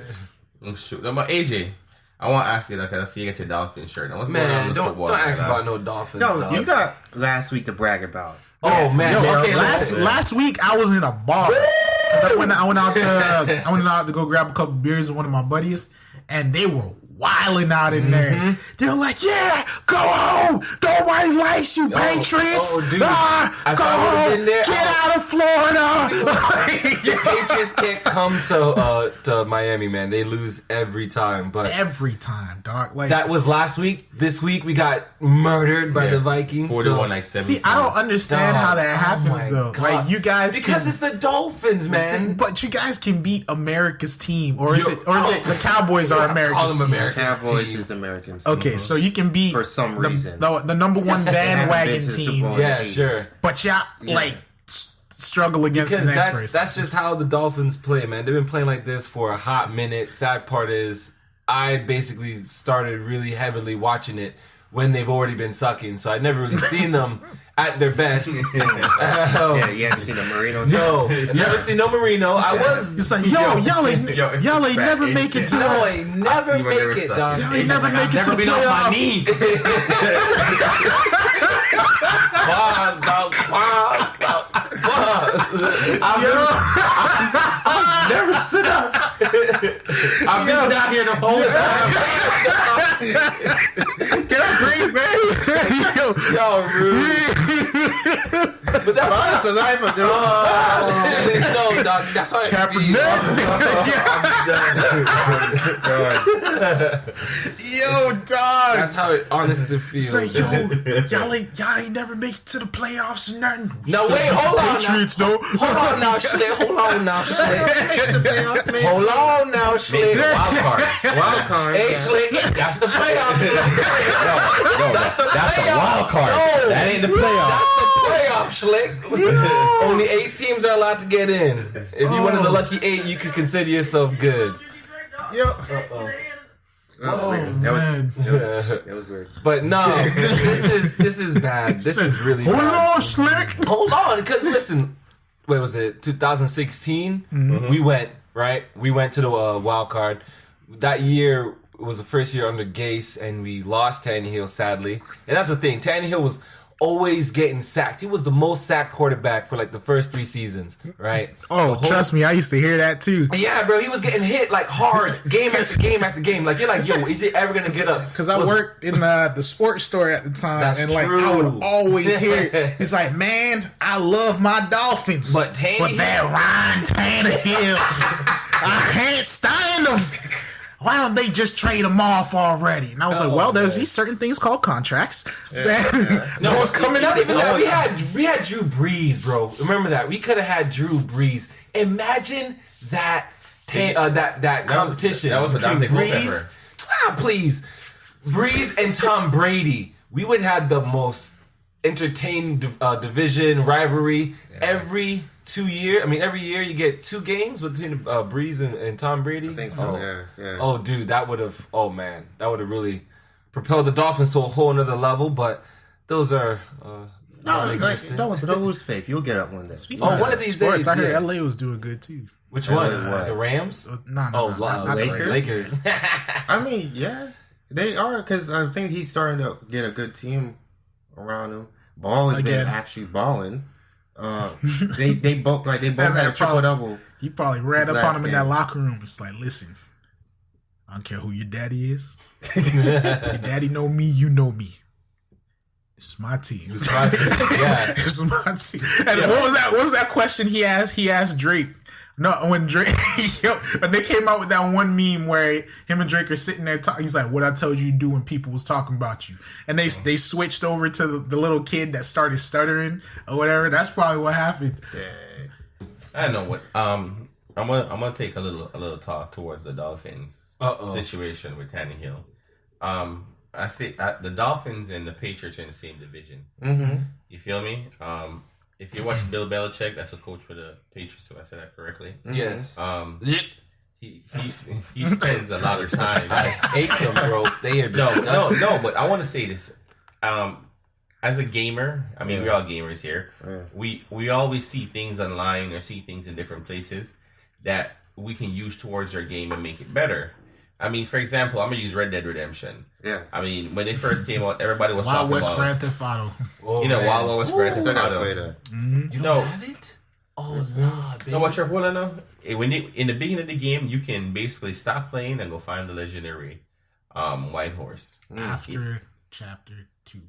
Oh shoot! No, but AJ, I want to ask you that because I see you got your dolphin shirt. Now, what's going on Man, with don't football? ask about no Dolphins. No, dog. you got last week to brag about. Oh man, Yo, okay. last week I was in a bar. I went out to go grab a couple beers with one of my buddies, and they were wilding out in there. They were like, "Yeah, go home. Nobody likes you, Patriots. dude. Go If I would've home. been there, Get out of Florida." The Patriots can't come to Miami, man. They lose every time. But Every time, dog. Like that was last week. This week we got murdered by the Vikings. 41 like 17. see, I don't understand how that happens my though. God. Like you guys, Because it's the Dolphins, man. but you guys can beat America's team, or is it the Cowboys are Call America's them team? American. Cowboys team. is Americans. Okay, so you can beat For some reason. the number one bandwagon to the Super team, Bowl. Yeah, 80s. sure. but y'all like struggle against Because the next person. that's just how the Dolphins play, man. They've been playing like this for a hot minute. Sad part is I basically started really heavily watching it when they've already been sucking, so I'd never really seen them at their best. Yeah, you haven't seen the Marino team? No, I've never seen no Marino. I was It's like y'all ain't it's never fat make it to no, the I never see when they were make it, sucking. dog. y'all ain't never make it to the been off my playoffs. knees. I've never stood up. I've been down here the whole time. Get up, Green Bay. Yo, rude. But that's That's a life of dude. no, dog. That's how it feels. Yo, dog. That's how it honestly feels. It's like, yo, y'all ain't never make it to the playoffs or nothing. No, wait, hold on now. Patriots, though. Hold on now, Schlick. Hold on now, Schlick. Hold on now, Schlick. Wild card. Wild card. Hey, Schlick. That's the playoffs. That's a wild card. No. That ain't the playoffs. That's the playoff, Schlick. Only 8 teams are allowed to get in. If you're one of the lucky 8, you could consider yourself good. Yo. That was weird. But no, this is bad. This is really Hold bad. on, Slick. Hold on, because listen, what was it? 2016. We went right. We went to the wild card. That year was the first year under Gase, and we lost Tannehill sadly. And that's the thing. Tannehill was always getting sacked. He was the most sacked quarterback for like the first 3 seasons, right? Oh, trust me, I used to hear that too. Yeah, bro, he was getting hit like hard, game after game after game. Like you're like, yo, is it ever gonna get up? Because I worked in the sports store at the time, That's and like true. I would always hear, it's like, man, I love my Dolphins, But Tannehill- that Ryan Tannehill, I can't stand him. Why don't they just trade him off already? And I was like, well, there's these certain things called contracts. No one's coming Not up. even that. We had Drew Brees, bro. Remember that? We could have had Drew Brees. Imagine that competition. That was between Dante Brees. Please, Brees and Tom Brady. We would have the most entertaining division rivalry every 2 years. I mean, every year you get 2 games between Brees and Tom Brady. I think so. Yeah. Oh, dude, that would have. Oh man, that would have really propelled the Dolphins to a whole another level. But those are non-existent. Don't lose faith. You'll get up one day. Oh, one of these Sports, days. I heard Yeah. LA was doing good too. Which one? what? The Rams? No, Oh, not Lakers? Lakers. I mean, yeah, they are because I think he's starting to get a good team around him. Ball has been actually balling. They both had a triple double. He probably ran His up on last him in game. that locker room. It's like, listen, I don't care who your daddy is. Your daddy know me, you know me. It's my team. Yeah. It's my team. And what was that question he asked? He asked Drake. No, when Drake, when they came out with that one meme where him and Drake are sitting there talking, he's like, "What I told you to do when people was talking about you," and they switched over to the little kid that started stuttering or whatever. That's probably what happened. I don't know what. gonna take a little talk towards the Dolphins situation with Tannehill. I say the Dolphins and the Patriots are in the same division. Mm-hmm. You feel me? If you watch Bill Belichick, that's a coach for the Patriots. If I said that correctly. Yes. He spends a lot of time. I hate them, bro. They are disgusting. No. But I want to say this. As a gamer, I mean, we're all gamers here. Yeah. We always see things online or see things in different places that we can use towards our game and make it better. I mean, for example, I'm gonna use Red Dead Redemption. Yeah. I mean, when it first came out, everybody was Wild talking West about Grand Theft Auto. Wild West Grand Theft Auto. You don't have it? Oh, nah, baby. No, what you're holding now? When in the beginning of the game, you can basically stop playing and go find the legendary white horse After chapter 2.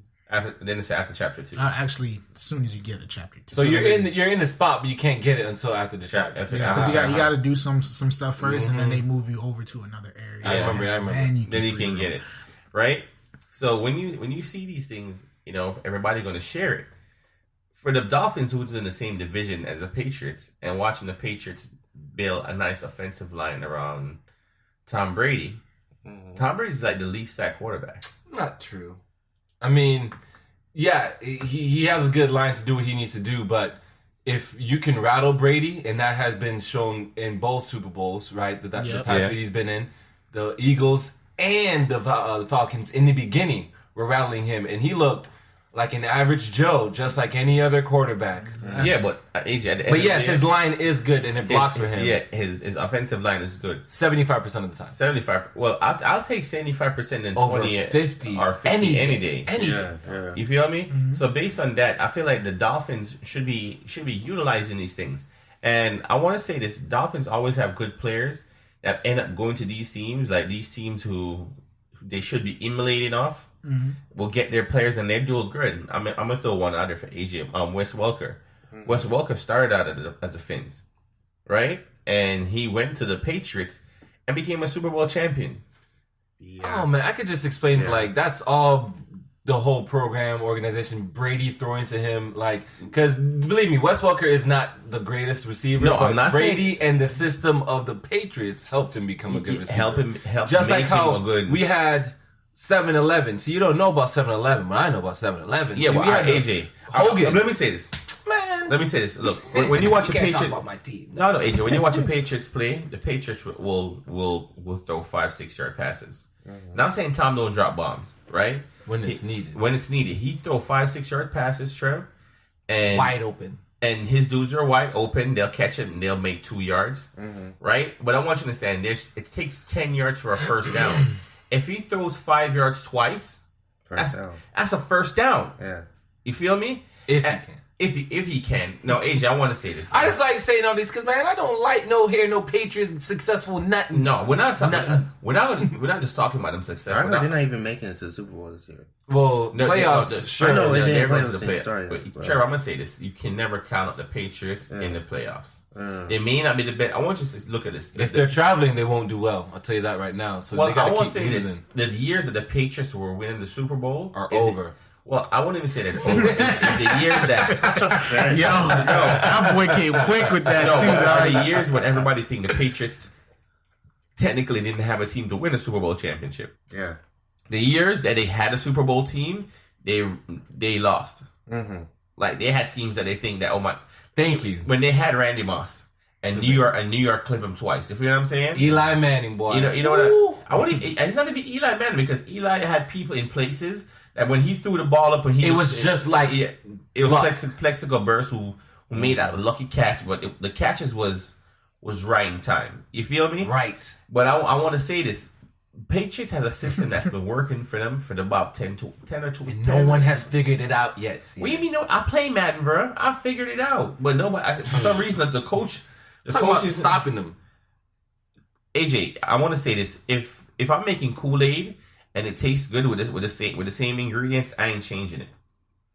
Then it's after chapter 2. Actually, as soon as you get to chapter 2. So you're in the spot, but you can't get it until after the chapter. Yeah, because you got to do some stuff first, and then they move you over to another area. I remember. Then you can get it, right? So when you see these things, everybody going to share it. For the Dolphins, who's in the same division as the Patriots, and watching the Patriots build a nice offensive line around Tom Brady, Tom Brady's like the least sacked quarterback. Not true. I mean, yeah, he has a good line to do what he needs to do, but if you can rattle Brady, and that has been shown in both Super Bowls, right? That's the past few he's been in. The Eagles and the Falcons in the beginning were rattling him, and he looked like an average Joe, just like any other quarterback. Yeah, but AJ. But yes, his line is good, and it blocks for him. Yeah, his offensive line is good. 75% of the time. 75. Well, I'll take 75% and over 20 50 or 50 any day. Yeah. You feel me? Mm-hmm. So based on that, I feel like the Dolphins should be utilizing these things. And I want to say this: Dolphins always have good players that end up going to these teams, like these teams who they should be emulating off. Mm-hmm. Will get their players and they do good. I'm gonna throw one out there for AJ. Wes Welker. Mm-hmm. Wes Welker started out as a Finns, right? And he went to the Patriots and became a Super Bowl champion. Yeah. Oh man, I could just explain like that's all the whole program organization. Brady throwing to him because believe me, Wes Welker is not the greatest receiver. No, I'm not Brady saying... and the system of the Patriots helped him become a good receiver. Help just like how we had 7-Eleven. So you don't know about 7-Eleven, but I know about 7-Eleven. Yeah, well, AJ. Hogan. Let me say this. Man. Let me say this. Look, when you watch a Patriots... about my team. No, AJ. When you watch a Patriots play, the Patriots will throw 5-6 yard passes. Mm-hmm. Not saying Tom don't drop bombs, right? When it's needed. When it's needed. He throw 5-6 yard passes, Trev. And wide open. And his dudes are wide open. They'll catch it and they'll make 2 yards. Mm-hmm. Right? But I want you to understand, it takes 10 yards for a first down. If he throws 5 yards twice, that's a first down. Yeah. You feel me? If he can. If he can. No, AJ, I want to say this. I just like saying all this because, man, I don't like no Patriots successful nothing. No, we're not talking. We're not just talking about them successful. They're not even making it to the Super Bowl this year. Well, playoffs. Sure, I know they're they going to the the playoffs. But Trevor, I'm gonna say this: you can never count out the Patriots in the playoffs. They may not be the best. I want you to look at this. If they're traveling, they won't do well. I'll tell you that right now. So they gotta keep losing. The years that the Patriots were winning the Super Bowl are over. Well, I won't even say that. It's the years that that boy came quick with that too. The years when everybody think the Patriots technically didn't have a team to win a Super Bowl championship. Yeah. The years that they had a Super Bowl team, they lost. Mm-hmm. Like they had teams that they think that thank you when they had Randy Moss and New York clipped him twice. If you know what I'm saying, Eli Manning, boy. You know what? I want. It's not even Eli Manning because Eli had people in places. And when he threw the ball up, and it was Plexico Burst who made that lucky catch, but the catches was right time. You feel me? Right. But I want to say this: Patriots has a system that's been working for them for about 10 or 2. And no one has figured it out yet. What do you mean? No, I play Madden, bro. I figured it out, but nobody. For some reason, the coach is stopping them. AJ, I want to say this: if I'm making Kool-Aid and it tastes good with the same ingredients, I ain't changing it.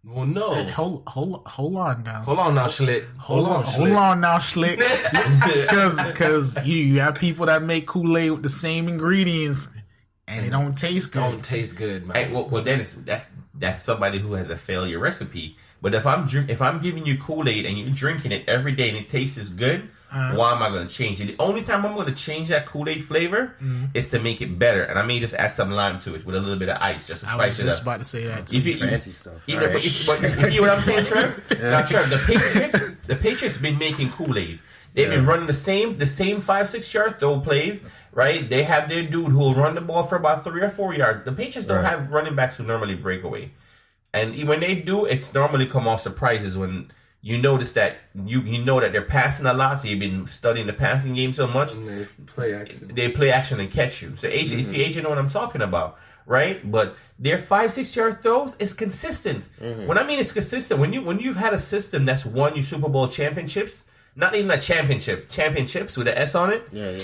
Well, no. Hold on now. Hold on now, Schlick. Hold on now, Schlick. Because you have people that make Kool-Aid with the same ingredients and it don't taste good. Don't taste good, man. Well, then that's somebody who has a failure recipe But if I'm giving you Kool-Aid and you're drinking it every day and it tastes good, why am I going to change it? The only time I'm going to change that Kool-Aid flavor is to make it better, and I may just add some lime to it with a little bit of ice just to spice it up. I was just about to say that too. Fancy stuff. But if you know what I'm saying, Trev? Now, Trev, the Patriots been making Kool-Aid. They've been running the same 5-6 yard throw plays, right? They have their dude who will run the ball for about 3 or 4 yards. The Patriots don't have running backs who normally break away. And when they do, it's normally come off surprises when you notice that you know that they're passing a lot, so you've been studying the passing game so much. And they play action. They play action and catch you. So AJ know what I'm talking about, right? But their 5-6 yard throws is consistent. When I mean it's consistent, when you've had a system that's won you Super Bowl championships, not even a championships with an S on it. Yeah.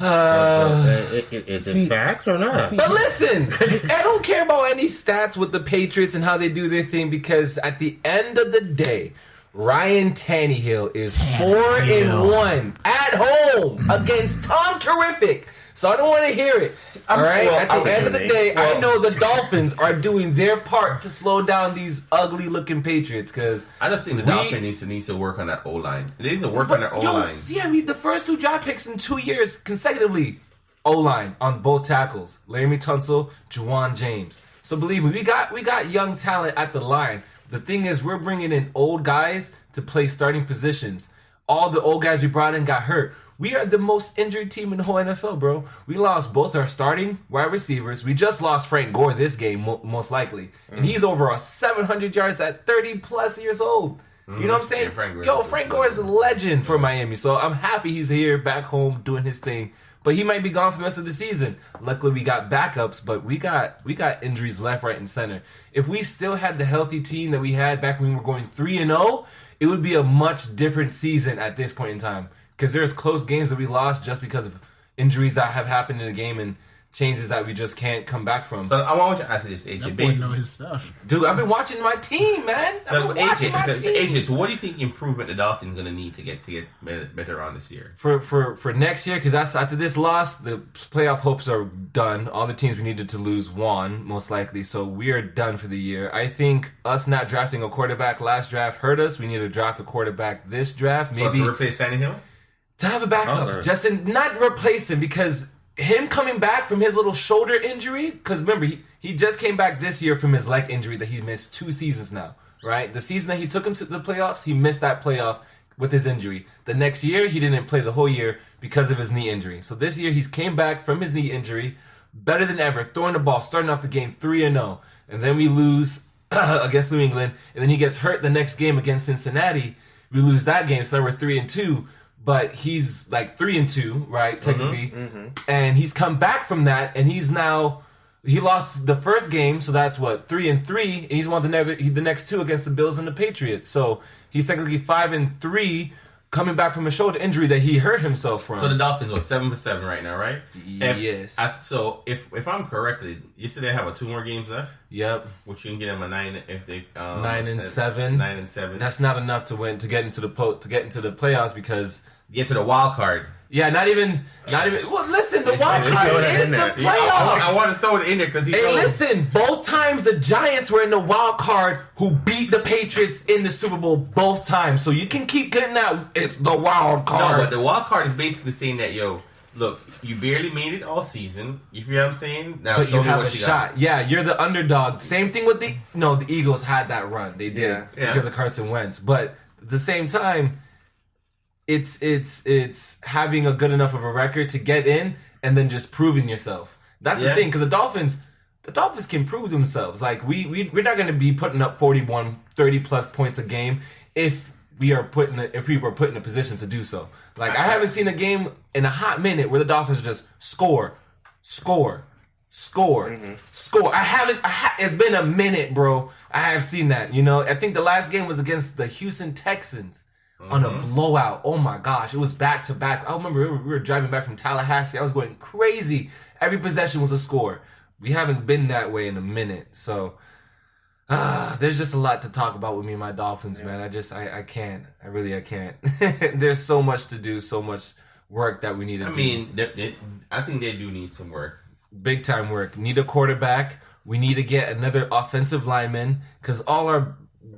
Is it facts or not? But listen, I don't care about any stats with the Patriots and how they do their thing, because at the end of the day, Ryan Tannehill is 4-1 at home against Tom Terrific. So I don't want to hear it. All right. At the end of the day, I know the Dolphins are doing their part to slow down these ugly-looking Patriots. Because I just think the Dolphins needs to work on that O line. They need to work on their O line. See, I mean, the first 2 draft picks in 2 years consecutively, O line on both tackles, Laramie Tunsil, Juwan James. So believe me, we got young talent at the line. The thing is, we're bringing in old guys to play starting positions. All the old guys we brought in got hurt. We are the most injured team in the whole NFL, bro. We lost both our starting wide receivers. We just lost Frank Gore this game, most likely. And he's over 700 yards at 30-plus years old. You know what I'm saying? Yeah, Frank Gore is a legend for Miami. So I'm happy he's here back home doing his thing. But he might be gone for the rest of the season. Luckily, we got backups, but we got injuries left, right, and center. If we still had the healthy team that we had back when we were going 3-0, it would be a much different season at this point in time. Because there's close games that we lost just because of injuries that have happened in the game and changes that we just can't come back from. So I want you to ask you this, AJ. That boy know his stuff. Dude, I've been watching my team, man. AJ, so what do you think improvement the Dolphins going to need to get better on this year? For next year, because that's after this loss, the playoff hopes are done. All the teams we needed to lose won, most likely. So we are done for the year. I think us not drafting a quarterback last draft hurt us. We need to draft a quarterback this draft. Maybe to replace Tannehill? To have a backup. Just not replace him, because him coming back from his little shoulder injury, because remember, he just came back this year from his leg injury that he missed 2 seasons now, right? The season that he took him to the playoffs, he missed that playoff with his injury. The next year, he didn't play the whole year because of his knee injury. So this year, he's came back from his knee injury, better than ever, throwing the ball, starting off the game 3-0. And then we lose against New England, and then he gets hurt the next game against Cincinnati. We lose that game, so now we're 3-2. But he's like 3-2, right? Technically, and he's come back from that, and he lost the first game, so that's what 3-3, and he's won the next 2 against the Bills and the Patriots. So he's technically 5-3, coming back from a shoulder injury that he hurt himself from. So the Dolphins are 7-7 right now, right? Yes. So if I'm correct, you said they have 2 more games left. Yep. Which you can get them a 9 if they 9-7. 9-7. That's not enough to win to get into the playoffs, because get to the wild card. Yeah, not even. Well, listen, the wild card is the playoffs. I want to throw it in there because listen, both times the Giants were in the wild card, who beat the Patriots in the Super Bowl both times. So you can keep getting that. It's the wild card. No, but the wild card is basically saying that, look, you barely made it all season. You feel what I'm saying? Now but show you me have what a you shot. got. Yeah, you're the underdog. Same thing with the Eagles had that run. They did because of Carson Wentz. But at the same time, it's having a good enough of a record to get in and then just proving yourself. That's the thing, because the Dolphins can prove themselves. Like we're not going to be putting up 41, 30 plus points a game if we were put in a position to do so. Like I haven't seen a game in a hot minute where the Dolphins just score. It's been a minute, bro. I have seen that. I think the last game was against the Houston Texans. On a blowout. Oh my gosh, it was back to back. I remember we were driving back from Tallahassee. I was going crazy. Every possession was a score. We haven't been that way in a minute. So there's just a lot to talk about with me and my Dolphins, man. I can't. I can't. There's so much to do, so much work that we need to do. I mean, I think they do need some work. Big time work. Need a quarterback. We need to get another offensive lineman because all our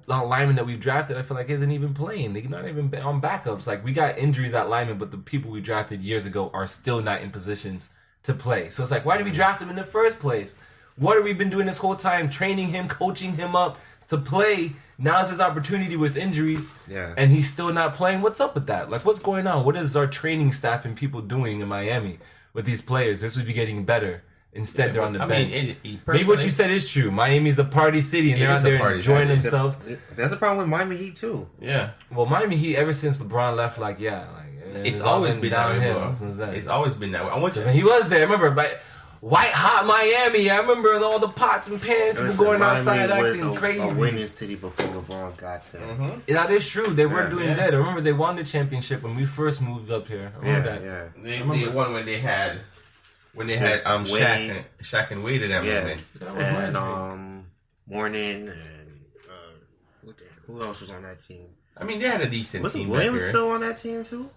linemen that we've drafted, I feel like isn't even playing. They're not even on backups. Like we got injuries at linemen, but the people we drafted years ago are still not in positions to play. So it's like, why did we draft him in the first place? What have we been doing this whole time? Training him, coaching him up to play. Now's his opportunity with injuries, and he's still not playing. What's up with that? Like, what's going on? What is our training staff and people doing in Miami with these players? This would be getting better. Instead, they're on the bench. Maybe what you said is true. Miami's a party city, and they're out there enjoying themselves. That's the problem with Miami Heat too. Yeah. Well, Miami Heat ever since LeBron left, it's always been downhill. It's always been that way. I want you. He was there. I remember, white hot Miami. I remember all the pots and pans, people going outside acting crazy. A winning city before LeBron got there. Mm-hmm. That is true. They were doing that. I remember they won the championship when we first moved up here. I remember that. Yeah. They won when they had Shaq and Wade and everything. And Morning and who else was on that team? I mean, they had a decent team. Was Williams still on that team too?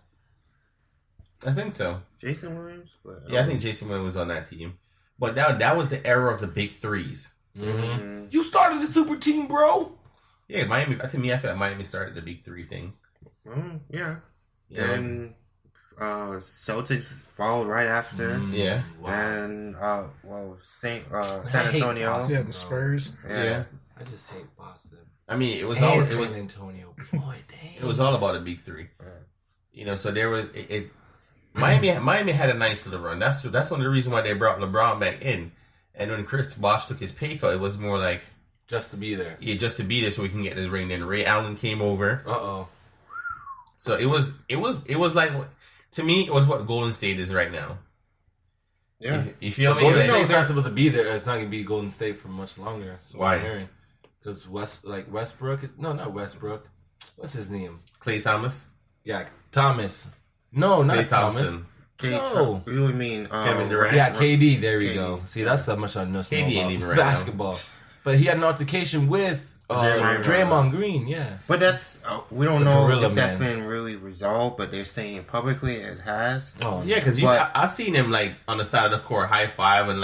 I think so. Jason Williams? I think Jason Williams was on that team. But that was the era of the big threes. Mm-hmm. You started the super team, bro. Yeah, Miami. I feel like Miami started the big three thing. Yeah. And Celtics followed right after. Yeah. And San Antonio. Yeah, the Spurs. Yeah. I just hate Boston. I mean, it was San Antonio. Boy, damn. It was all about the big three. So there was Miami had a nice little run. That's one of the reasons why they brought LeBron back in. And when Chris Bosh took his pay cut, it was more like just to be there. Yeah, just to be there so we can get this ring. Then Ray Allen came over. So it was like, to me, it was what Golden State is right now. Yeah, you feel me? Golden State's not supposed to be there. It's not going to be Golden State for much longer. Why? Because Westbrook is not Westbrook. What's his name? Klay Thomas. Yeah, Thomas. No, not Klay Thomas. No. What do you mean? Kevin Durant. Yeah, KD. There we go. See, that's how much I know KD ain't even right basketball. Now. But he had an altercation with Draymond Green. Yeah, but that's we don't know if that's been really resolved. But they're saying it publicly it has. Yeah, because I've seen him like on the side of the court, high five and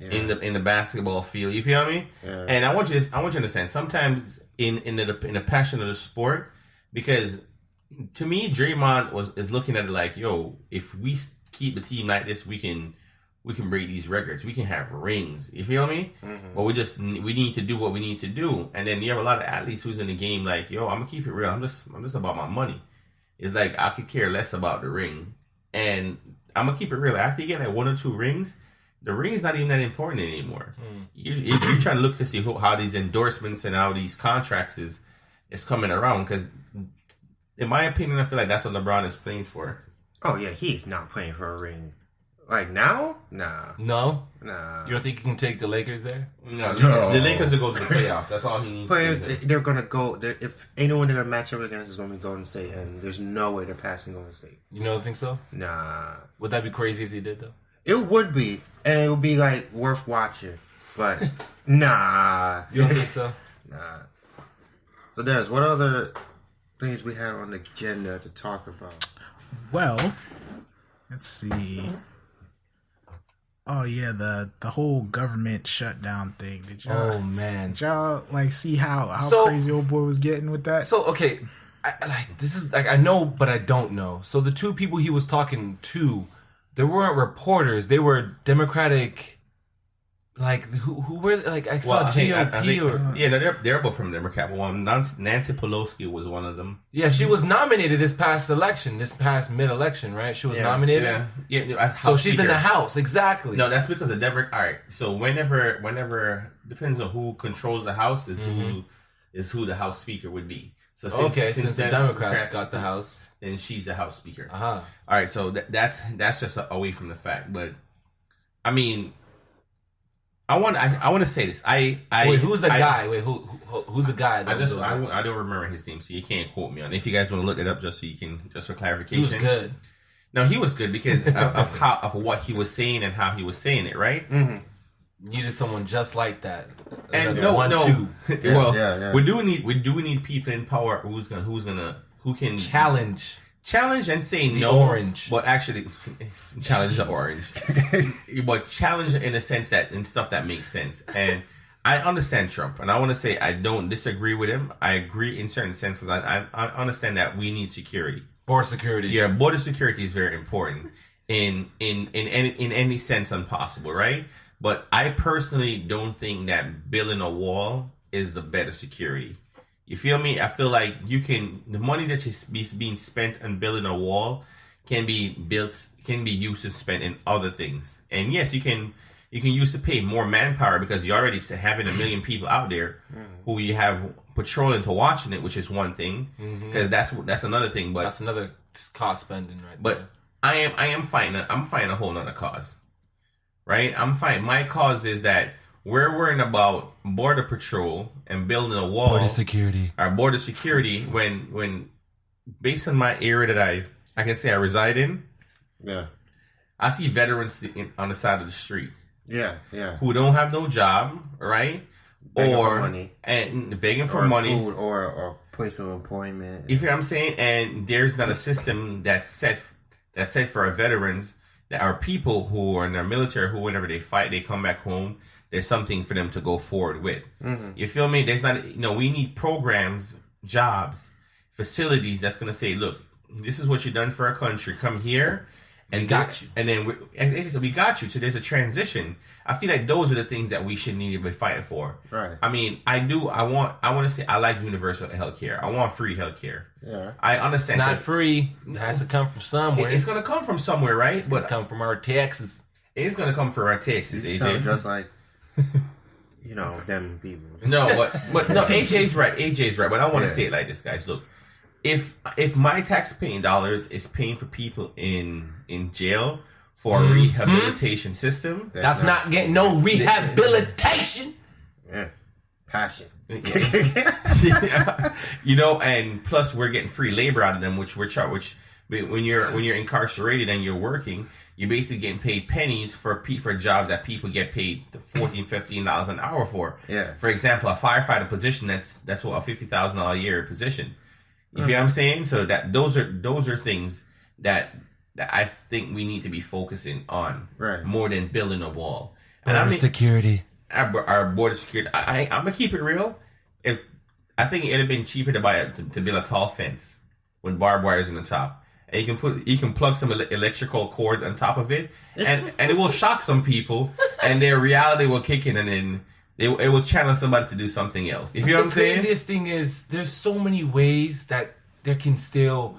in the basketball field. You feel me? Yeah. And I want you to understand. Sometimes in the passion of the sport, because to me, Draymond is looking at it like, yo, if we keep the team like this, we can break these records. We can have rings. You feel me? Mm-hmm. But we need to do what we need to do. And then you have a lot of athletes who's in the game like, yo, I'm gonna keep it real. I'm just about my money. It's like I could care less about the ring. And I'm gonna keep it real. After you get like 1 or 2 rings, the ring is not even that important anymore. You're trying to look to see how these endorsements and how these contracts is coming around. Because in my opinion, I feel like that's what LeBron is playing for. Oh yeah, he's not playing for a ring. Like now? Nah. No? Nah. You don't think you can take the Lakers there? No. The Lakers will go to the playoffs. That's all he needs to do. They're going to go... If anyone they're going to match up against is going to be Golden State, and there's no way they're passing Golden State. You don't think so? Nah. Would that be crazy if they did, though? It would be. And it would be, like, worth watching. But, nah. You don't think so? Nah. So, Des, what other things we had on the agenda to talk about? Well, let's see... Oh yeah, the whole government shutdown thing. Did y'all like see how crazy old boy was getting with that? So okay, I know, but I don't know. So the 2 people he was talking to, they weren't reporters. They were Democratic. Like who were like I saw GOP they're both from Democrat. One Nancy Pelosi was one of them. Yeah, she was nominated this past mid-election, right? She was nominated. Yeah. So she's in the House, exactly. No, that's because of Democrat. All right. So whenever depends on who controls the House is who the House Speaker would be. So since the Democrats got the House, then she's the House Speaker. All right. So that's just away from the fact, but I mean. I want to say this. Wait, who's the guy? Wait, who's the guy? I don't remember his name, so you can't quote me on it. If you guys want to look it up, just for clarification. He was good. No, he was good because of what he was saying and how he was saying it, right? Mm-hmm. Needed someone just like that. And we do need people in power who can challenge challenge and say The no. orange. But actually, challenge the orange. But challenge in the sense that in stuff that makes sense. And I understand Trump, and I want to say I don't disagree with him. I agree in certain senses. I understand that we need security. Border security. Yeah, border security is very important in any sense possible, right? But I personally don't think that building a wall is the better security. You feel me? I feel like the money that is being spent on building a wall can be used to spend in other things. And yes, you can use to pay more manpower because you're already having 1 million people out there who you have patrolling to watching it, which is one thing. Because that's another thing. But that's another cost spending, right? But there. I'm fighting a whole nother cause, right? My cause is that we're worrying about border patrol and building a wall. Border security. Our border security when based on my area that I can say I reside in. Yeah. I see veterans on the side of the street. Yeah. Who don't have no job, right? Begging for money. And begging for or money. Food or place of employment. You feel what I'm saying? And there's not a system that's set for our veterans, that our people who are in their military, who whenever they fight, they come back home, there's something for them to go forward with. Mm-hmm. You feel me? There's not, we need programs, jobs, facilities that's going to say, look, this is what you've done for our country. Come here. And got you. And then we got you. So there's a transition. I feel like those are the things that we should need to be fighting for. Right. I mean, I want to say I like universal health care. I want free health care. Yeah. I understand. It's not free. It has to come from somewhere. It's going to come from somewhere, right? It's going to come from our taxes. It's going to come from our taxes, You AJ. sound just like, them people. No, but no, AJ's right. AJ's right. But I want to say it like this, guys. Look. If my tax-paying dollars is paying for people in jail for a rehabilitation system, that's not getting no rehabilitation. Yeah, passion. And plus we're getting free labor out of them, which when you're incarcerated and you're working, you're basically getting paid pennies for jobs that people get paid $14, $15 an hour for. Yeah. For example, a firefighter position that's what a $50,000 a year position. You feel what I'm saying? So that those are things that I think we need to be focusing on, right? More than building a wall. Border security. Our border security. I'm gonna keep it real. I think it'd have been cheaper to build a tall fence with barbed wires in the top, and you can plug some electrical cord on top of it, and it will shock some people, and their reality will kick in, and then it will challenge somebody to do something else. You feel what I'm saying? The craziest thing is there's so many ways that there can still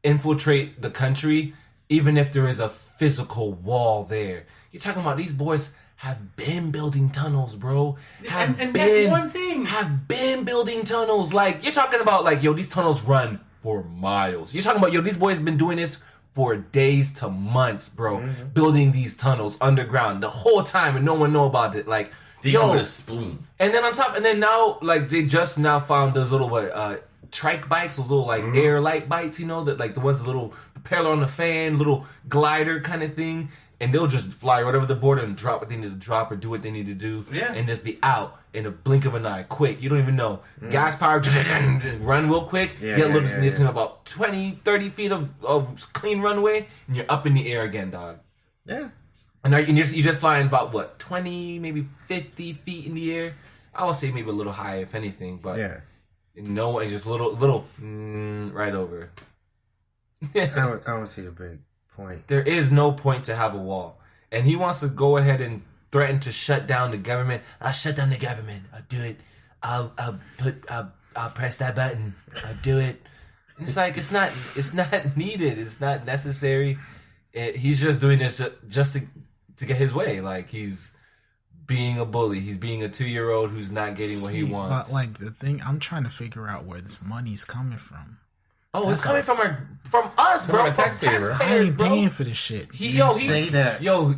infiltrate the country, even if there is a physical wall there. You're talking about these boys have been building tunnels, bro. And that's one thing. Have been building tunnels. Like, you're talking about, like, these tunnels run for miles. You're talking about, these boys have been doing this for days to months, bro. Mm-hmm. Building these tunnels underground the whole time and no one know about it. Like, they go with a spoon. And then now, like, they just now found those little trike bikes, those little air light bikes, that like the ones with a little propeller on the fan, little glider kind of thing, and they'll just fly whatever the border and drop what they need to drop or do what they need to do, and just be out in a blink of an eye, quick. You don't even know. Gas power, just run real quick. It's in about 20, 30 feet of clean runway, and you're up in the air again, dog. Yeah. And you're just flying about 20, maybe 50 feet in the air. I would say maybe a little higher, if anything, but no, it's just little right over. I don't see the big point. There is no point to have a wall, and he wants to go ahead and threaten to shut down the government. I'll shut down the government. I'll do it. I'll press that button. I'll do it. And it's like it's not needed. It's not necessary. He's just doing this just to get his way. Like, he's being a bully. He's being a 2-year-old who's not getting what he wants. But like the thing, I'm trying to figure out where this money's coming from. Oh, it's coming from us, bro. From taxpayers, I ain't paying for this shit. Say that. Yo.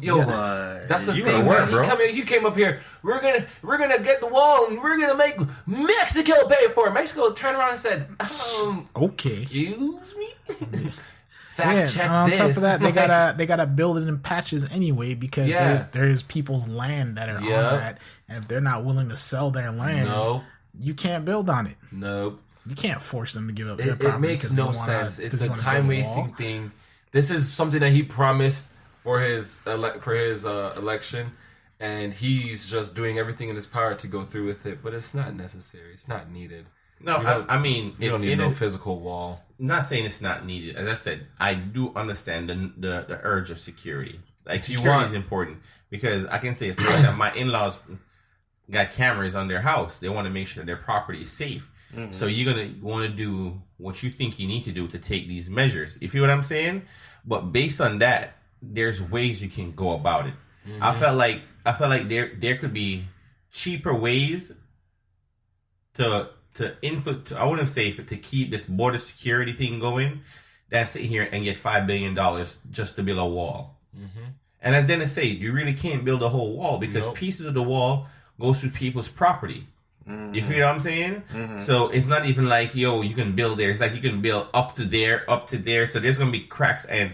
That's the thing, man. He came up here. We're gonna get the wall and we're gonna make Mexico pay for it. Mexico turned around and said, okay. Excuse me. Fact check on this. top of that, they gotta build it in patches anyway because there's people's land that are on that, and if they're not willing to sell their land, you can't build on it. Nope. You can't force them to give up their It property. makes no sense. It's a time wasting thing. This is something that he promised for his election, and he's just doing everything in his power to go through with it. But it's not necessary. It's not needed. No, I mean, you don't need no physical wall. I'm not saying it's not needed. As I said, I do understand the urge of security. Like, security is important because I can say, for example, my in-laws got cameras on their house. They want to make sure their property is safe. Mm-hmm. So you're going to want to do what you think you need to do to take these measures. You feel what I'm saying? But based on that, there's ways you can go about it. Mm-hmm. I felt like there could be cheaper ways to I wouldn't say to keep this border security thing going, than sit here and get $5 billion just to build a wall. Mm-hmm. And as Dennis said, you really can't build a whole wall because pieces of the wall goes through people's property. Mm-hmm. You feel what I'm saying? Mm-hmm. So it's not even like, yo, you can build there. It's like you can build up to there. So there's going to be cracks and...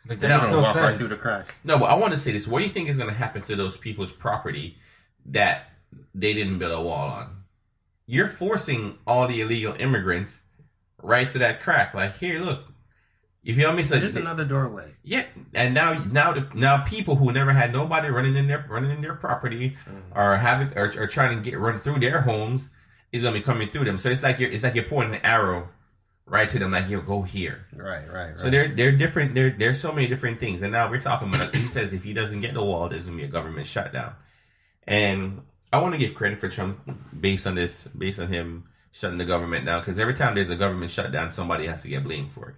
Like, that makes no sense. Right through the crack. No, but I want to say this. What do you think is going to happen to those people's property that they didn't build a wall on? You're forcing all the illegal immigrants right to that crack. Like, here, look. You feel me? So there's another doorway. Yeah, and now people who never had nobody running in their property or trying to run through their homes is gonna be coming through them. So it's like you're pointing an arrow right to them, like, yo, go here. Right. So they're different. There's so many different things, and now we're talking about. He says if he doesn't get the wall, there's gonna be a government shutdown, and I want to give credit for Trump based on him shutting the government down, because every time there's a government shutdown, somebody has to get blamed for it.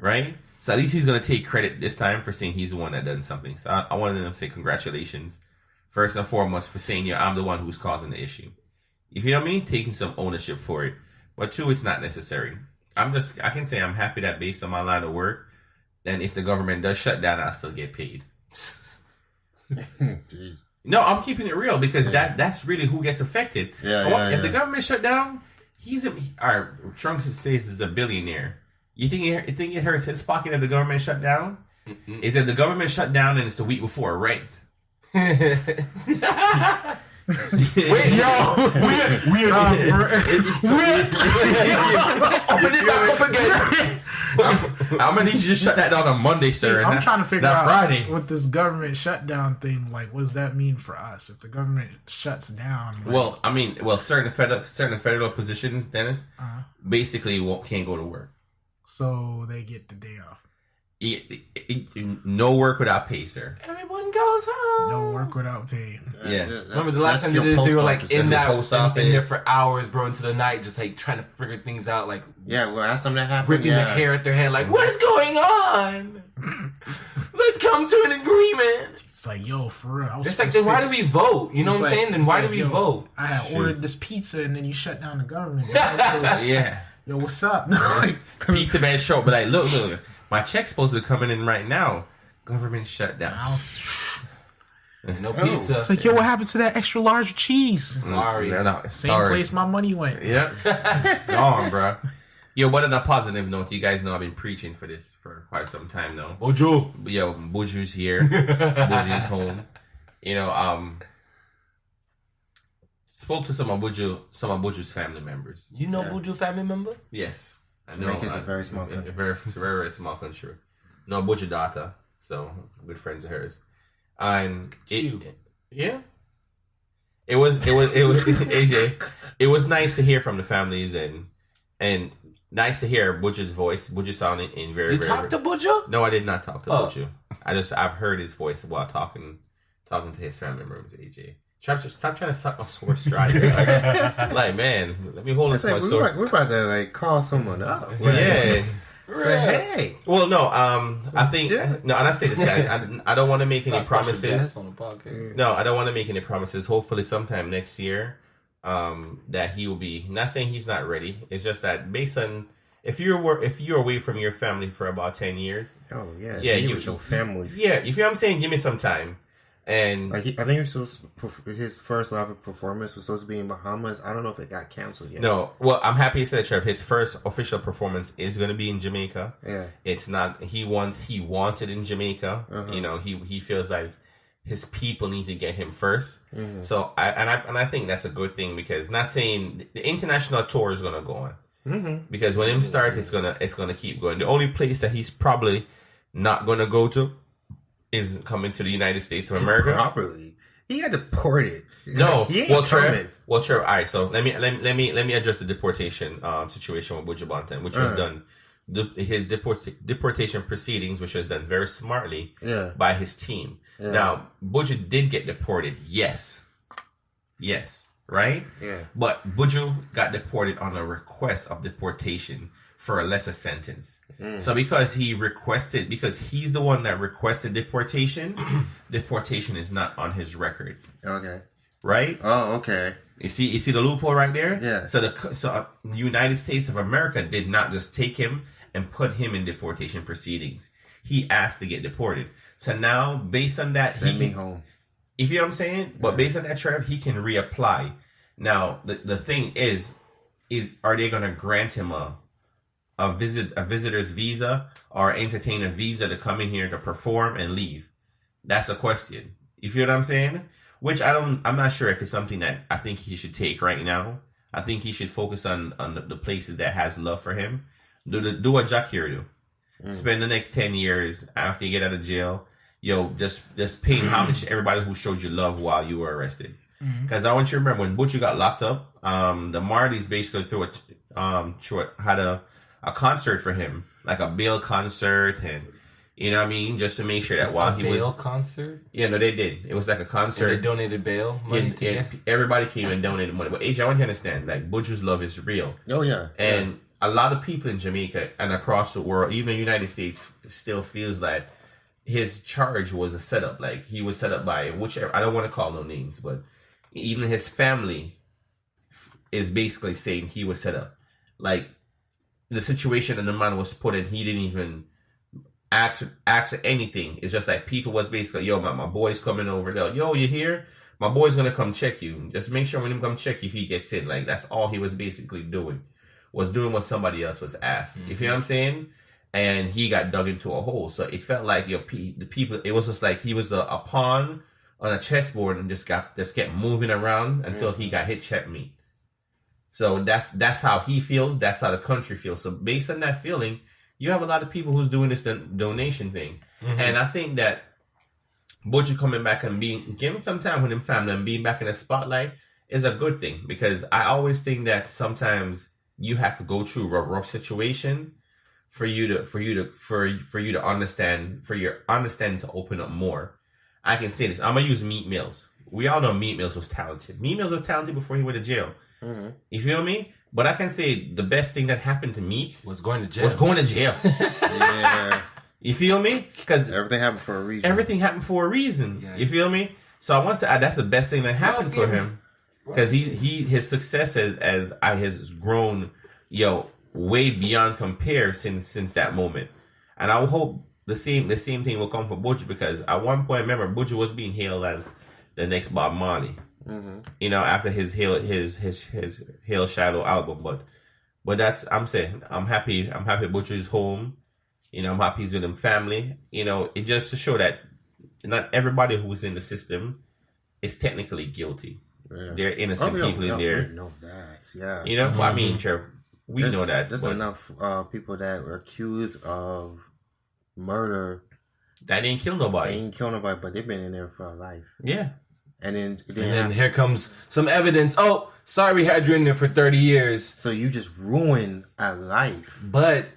Right? So at least he's going to take credit this time for saying he's the one that done something. So I wanted to say congratulations, first and foremost, for saying, I'm the one who's causing the issue. You feel me? Taking some ownership for it. But two, it's not necessary. I can say I'm happy that based on my line of work, then if the government does shut down, I'll still get paid. Jeez. No, I'm keeping it real because that's really who gets affected. If the government shut down, Trump says he's a billionaire. You think it hurts his pocket if the government shut down? Mm-hmm. Is if the government shut down and it's the week before, right? Wait, yo, weird. Open it back up again. I'm gonna need you to shut that down on Monday, sir. I'm trying to figure out Friday. what this government shutdown thing, like, what does that mean for us? If the government shuts down, like, certain federal positions, Dennis, basically can't go to work, so they get the day off. No work without pay, sir. Everyone goes home. No work without pay. Yeah. Remember the last time they did this? They were like in there for hours, bro, into the night, just like trying to figure things out. Like, last time that happened, ripping the hair at their head. Like, what is going on? Let's come to an agreement. It's like, yo, for real. It's like, then why do we vote? You know what I'm saying? Then why do we vote? I had ordered this pizza and then you shut down the government. Yeah. Yo, what's up? Pizza man show, but like, look. My check's supposed to be coming in right now. Government shut down. No pizza. It's like, yo, what happened to that extra large cheese? Sorry. Same place my money went. Yep. It's gone, bro. Yo, but on a positive note, you guys know I've been preaching for this for quite some time now. Bojo. Yo, Bojo's here. Bojo's home. Spoke to some of Bojo's family members. You know Bojo family member? Yes. I know. Jamaica's a very small country. Very, very small country. No, Bojo daughter. So, good friends of hers. And it was AJ. It was nice to hear from the families and nice to hear Bojo's voice. Bojo sounded in very. You talked to Bojo? No, I did not talk to Bojo. I've heard his voice while talking to his family members. AJ. Stop trying to suck my sore stride. Like, man, let me hold on to my sword. We're about to call someone up. Yeah. Say, hey. Well, no, I think and I say this, guy. I don't want to make any promises. No, I don't want to make any promises. Hopefully, sometime next year, that he will be. Not saying he's not ready. It's just that based on if you're away from your family for about 10 years. Oh yeah, your family. Yeah, you feel what I'm saying? Give me some time. And I think his first live performance was supposed to be in Bahamas. I don't know if it got canceled yet. No, well, I'm happy you said, Trev. His first official performance is going to be in Jamaica. Yeah, it's not. He wants it in Jamaica. Uh-huh. He feels like his people need to get him first. So I think that's a good thing, because not saying the international tour is gonna go on. Because when him starts, it's gonna keep going. The only place that he's probably not gonna go to is coming to the United States of America. Properly, he got deported. No, he ain't well, coming. Trev. All right, so let me address the deportation situation with Buju Banton, which was done. His deportation proceedings, which was done very smartly by his team. Yeah. Now, Buju did get deported. Yes, right? Yeah. But Buju got deported on a request of deportation for a lesser sentence. So because he's the one that requested deportation, deportation is not on his record. Okay. Right? Oh, okay. You see the loophole right there? Yeah. So the United States of America did not just take him and put him in deportation proceedings. He asked to get deported. So now, based on that, send me home. If you know what I'm saying? But based on that, Trev, he can reapply. Now, the thing is are they going to grant him a visitor's visa or entertain a visa to come in here to perform and leave? That's a question. You feel what I'm saying? Which I'm not sure if it's something that I think he should take right now. I think he should focus on the places that has love for him. Do what Jack here do. Spend the next 10 years after you get out of jail, just paying homage to everybody who showed you love while you were arrested. Because I want you to remember when Buju got locked up, the Marleys basically had a concert for him, like a bail concert, and you know what I mean, just to make sure that while he bail concert. Yeah, no, they did. It was like a concert. And they donated bail money. Everybody came and donated money. But AJ, I want you to understand, like Buju's love is real. Oh yeah, and a lot of people in Jamaica and across the world, even the United States, still feels that his charge was a setup. Like he was set up by whichever. I don't want to call no names, but even his family is basically saying he was set up. Like the situation that the man was put in, he didn't even ask anything. It's just like people was basically, yo, my boy's coming over there. Yo, you here? My boy's gonna come check you. Just make sure when him come check you, he gets in. Like that's all he was basically doing. Was doing what somebody else was asked. You feel what I'm saying? And he got dug into a hole. So it felt like the people. It was just like he was a pawn on a chessboard and just kept moving around until he got hit checkmate. So that's how he feels. That's how the country feels. So based on that feeling, you have a lot of people who's doing this donation thing, and I think that Buju coming back and giving some time with him family and being back in the spotlight is a good thing, because I always think that sometimes you have to go through a rough situation for you to understand, for your understanding to open up more. I can say this. I'm gonna use Meat Mills. We all know Meat Mills was talented. Meat Mills was talented before he went to jail. You feel me? But I can say the best thing that happened to Meek was going to jail. Yeah. You feel me? Because everything happened for a reason. Everything happened for a reason. Yes. You feel me? So I want to say that's the best thing that happened for him, because his success has grown, way beyond compare since that moment. And I hope the same thing will come for Buju, because at one point, remember, Buju was being hailed as the next Bob Marley. After his Hail Shadow album, but that's I'm saying I'm happy Buju's home. I'm happy he's with him family. It just to show that not everybody who's in the system is technically guilty. Yeah. There are innocent people in there. We know that, yeah. Well, I mean, sure, we know that. There's enough people that were accused of murder that didn't kill nobody. But they've been in there for a life. Yeah. And then here comes some evidence. Oh, sorry, we had you in there for 30 years. So you just ruined a life. But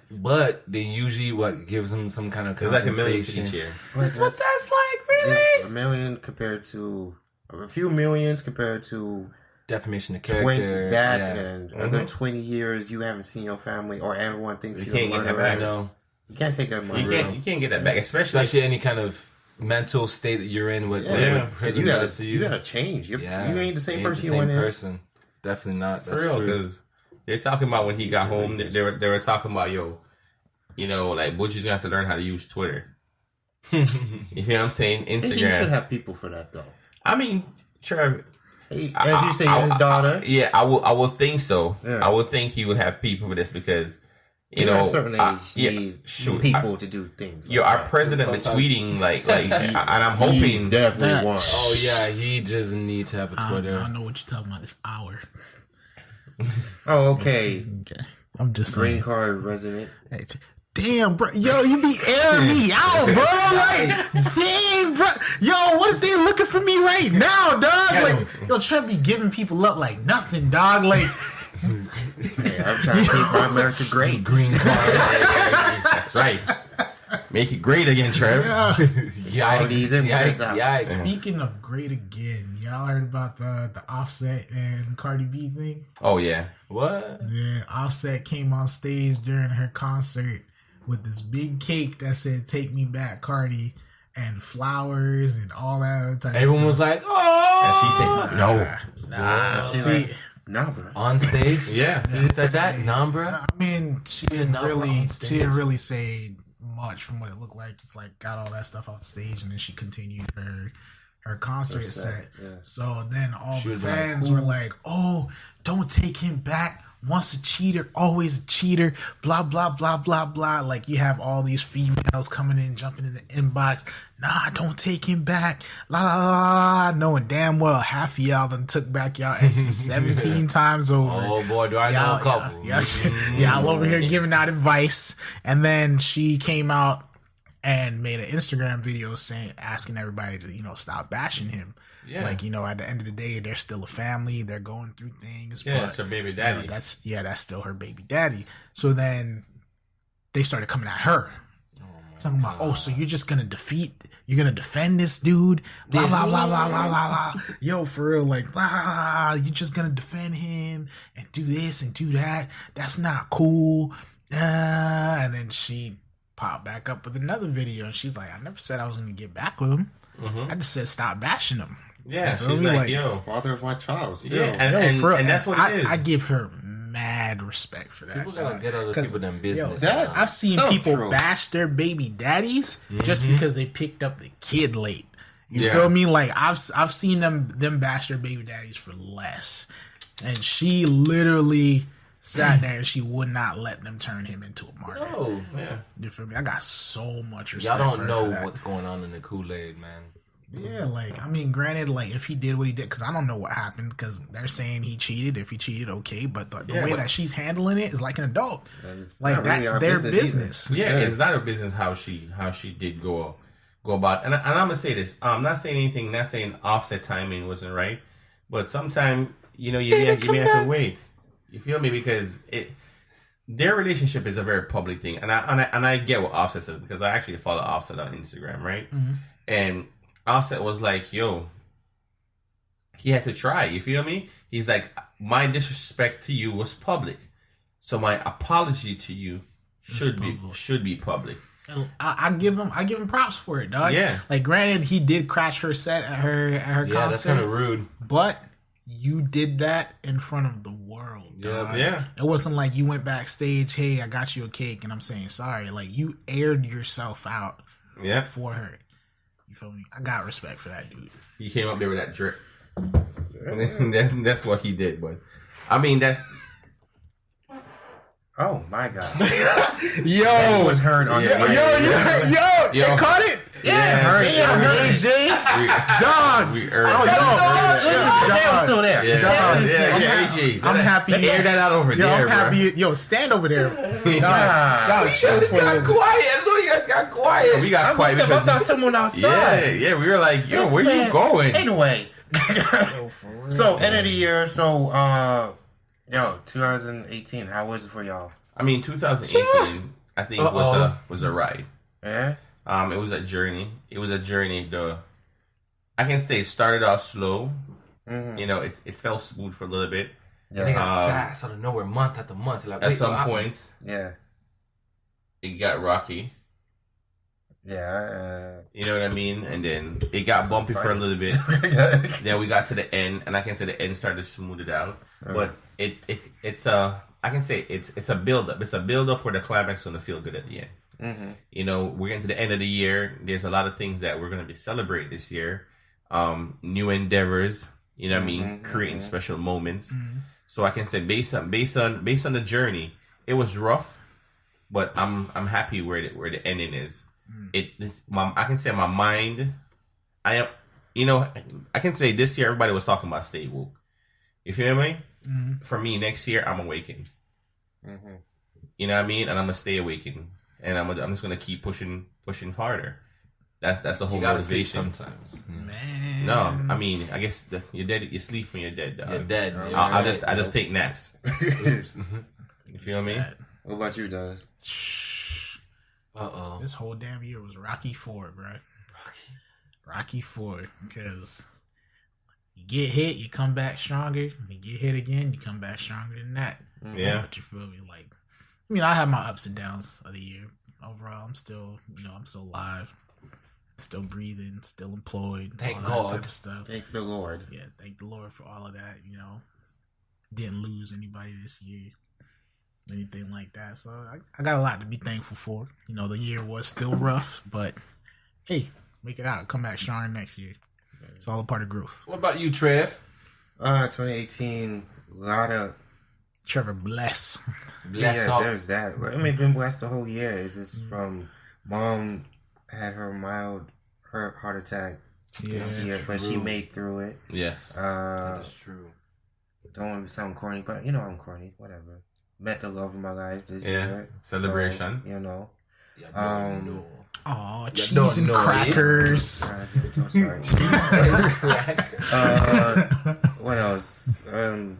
they usually gives them some kind of compensation. It's like $1 million each year. That's what that's like, really? $1 million compared to a few millions compared to defamation of character. And under 20 years you haven't seen your family or everyone thinks you can't get that back. No, you can't take that money. You can't get that back, especially any kind of mental state that you're in with you gotta change. You ain't the same person you went in. Definitely not. That's for real, because they're talking about when he got home. They were talking about like Buju's gonna have to learn how to use Twitter. You feel what I'm saying? Instagram. You should have people for that though. I mean, Trev. As you say, his daughter. I will think so. Yeah. I would think he would have people for this, because You know, certain age need people to do things. Our president is tweeting like, and I'm hoping definitely one. Oh yeah, he just need to have a Twitter. I don't know what you're talking about. This hour. Oh, okay. Okay. I'm just Green saying. card resident. Damn, bro. Yo, you be airing me out, bro. Like, damn, bro. Yo, what if they looking for me right now, dog? Like, yo, Trent be giving people up like nothing, dog. Like, Hey, I'm trying to keep my America great. Green card. that's right. Make it great again, Trev. Yikes. speaking of great again, y'all heard about the Offset and Cardi B thing? Oh yeah. What? Yeah, Offset came on stage during her concert with this big cake that said "Take Me Back, Cardi," and flowers and all that other type Everyone of was stuff. like, "Oh!" And she said no. Nah, She's see, like, nah, bro. On stage. Yeah. She said that. Nah, bruh. I mean, she Yeah, didn't not really, on stage. she didn't really say much from what it looked like. Just like got all that stuff off the stage, and then she continued her concert set. Yeah. So then all She the was like, fans were like, "Oh, don't take him back. Once a cheater, always a cheater." Blah blah blah blah blah. Like you have all these females coming in, jumping in the inbox. Nah, don't take him back. La la la. Knowing damn well half of y'all done took back y'all exes 17 times over. Oh boy, do I know a couple? Y'all over here giving out advice. And then she came out and made an Instagram video asking everybody to, stop bashing him. Yeah. Like, at the end of the day, they're still a family. They're going through things. Yeah, but, it's her baby daddy. that's still her baby daddy. So then they started coming at her. Talking about, so you're just gonna you're gonna defend this dude, blah blah blah blah blah blah blah. Yo, for real, like, blah, you're just gonna defend him and do this and do that. That's not cool. And then she popped back up with another video, and she's like, I never said I was gonna get back with him. I just said stop bashing him. Yeah, You feel she's me? like, yo. Father of my child. Still. Yeah, and that's what it is. I give her mad respect for that. People gotta get other people than business. that- I've seen So people true. bash their baby daddies just because they picked up the kid late. You Yeah. feel me? Like I've seen them bash their baby daddies for less, and she literally sat there and she would not let them turn him into a martyr. Oh, Yeah. You feel me? I got so much respect. y'all for don't her for know that. what's going on in the Kool-Aid, man. Yeah, like, I mean, granted, like, if he did what he did, because I don't know what happened, because they're saying he cheated. If he cheated, okay, but the way that she's handling it is like an adult. It's Like, not really that's our their business business. Yeah, it's not her business how she did go about. And I'm gonna say this. I'm not saying anything. Not saying Offset timing wasn't right, but sometimes you may have to wait. You feel me? Because their relationship is a very public thing, and I get what Offset said, because I actually follow Offset on Instagram, right? And Offset was like, yo, he had to try. You feel me? He's like, my disrespect to you was public, so my apology to you should be public. And I give him props for it, dog. Yeah. Like, granted, he did crash her set at her Yeah, concert, that's kind of rude. but you did that in front of the world, dog. Yeah. It wasn't like you went backstage, hey, I got you a cake, and I'm saying sorry. Like, you aired yourself out Yeah. for her. You feel me? I got respect for that dude. He came up there with that drip. that's what he did, but I mean that. Oh my god! Yo, That was heard on the radio. you caught it? Yeah, Damn, AJ, dog. We earned. Taylor's still there. Yeah, AJ. I'm happy. Air that out over Yo, there, I'm happy. Yo, stand over there. Dog, You chill guys for a little got bit. quiet. I know you guys got quiet. We got quiet I because thought someone outside. yeah, we were like, yo, This where man- you going? Anyway, so end of the year. So 2018. How was it for y'all? I mean, 2018, I think was a ride. Yeah. It was a journey. It was a journey. I can say it started off slow. You know, it felt smooth for a little bit. And they got fast out of nowhere, month after month. Like, At wait, some what happened? points, Yeah. it got rocky. Yeah. You know what I mean? And then it got bumpy for a little bit. Then we got to the end, and I can say the end started to smooth it out. But it's I can say it's a build up. It's a build up where the climax is gonna feel good at the end. You know, we're getting to the end of the year. There's a lot of things that we're gonna be celebrating this year. New endeavors. You know what I mean? Creating special moments. So I can say based on the journey, it was rough, but I'm happy where the ending is. I can say my mind. I am. I can say this year everybody was talking about stay woke. You feel me? Mm-hmm. For me, next year I'm awakened. Mm-hmm. You know what I mean? And I'm gonna stay awakened, and I'm just gonna keep pushing harder. That's the whole motivation. Sometimes, man. No, I mean, I guess you're dead. You sleep when you're dead. Dog. You're dead. I just take naps. You feel me? What about you, Doug? This whole damn year was Rocky 4, bro. Rocky 4, because you get hit, you come back stronger. You get hit again, you come back stronger than that. Yeah. But you feel me? Like, I mean, I have my ups and downs of the year. Overall, I'm still alive. Still breathing, still employed. Thank all God. that type of stuff. Thank the Lord. Yeah, thank the Lord for all of that. Didn't lose anybody this year, anything like that. So I got a lot to be thankful for. The year was still rough, but hey, make it out. Come back stronger next year. It's all a part of growth. What about you, Trev? 2018, a lot of Trevor bless. Yeah, there's that. I mean, been blessed the whole year. It's just from mom had her mild heart attack this year, but she made through it. Yes, that is true. Don't want to sound corny, but I'm corny. Whatever. Met the love of my life this year. Celebration. So, Oh, cheese and crackers. I'm sorry. What else?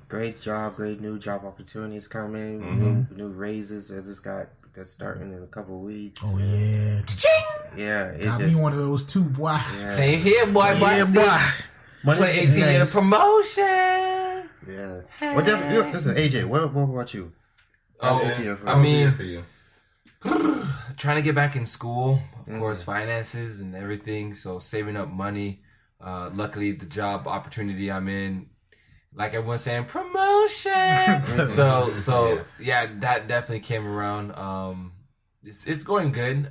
Great new job opportunities coming. Mm-hmm. New raises. That's starting in a couple of weeks. Oh yeah. Yeah, got me one of those too, boy. Yeah. Same here, boy. Yeah, boy. 2018 year promotion. Yeah. Listen, AJ. What about you? For you. Trying to get back in school, of course, finances and everything. So saving up money. Luckily, the job opportunity I'm in, like everyone's saying, promotion. Yeah, that definitely came around. It's going good.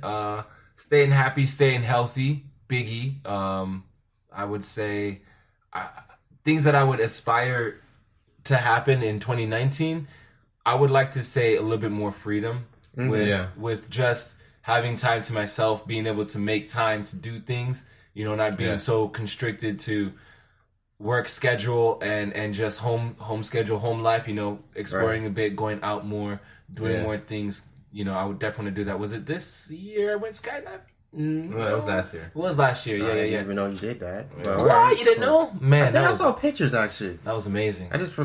Staying happy, staying healthy. Biggie. I would say things that I would aspire to happen in 2019. I would like to say a little bit more freedom. With just having time to myself, being able to make time to do things, not being so constricted to work schedule and just home schedule, home life, exploring a bit, going out more, doing more things. I would definitely do that. Was it this year I went skydiving? No, that was last year. It was last year. I didn't even know you did that. Well, what? You didn't know? Man, I saw pictures actually. That was amazing. I just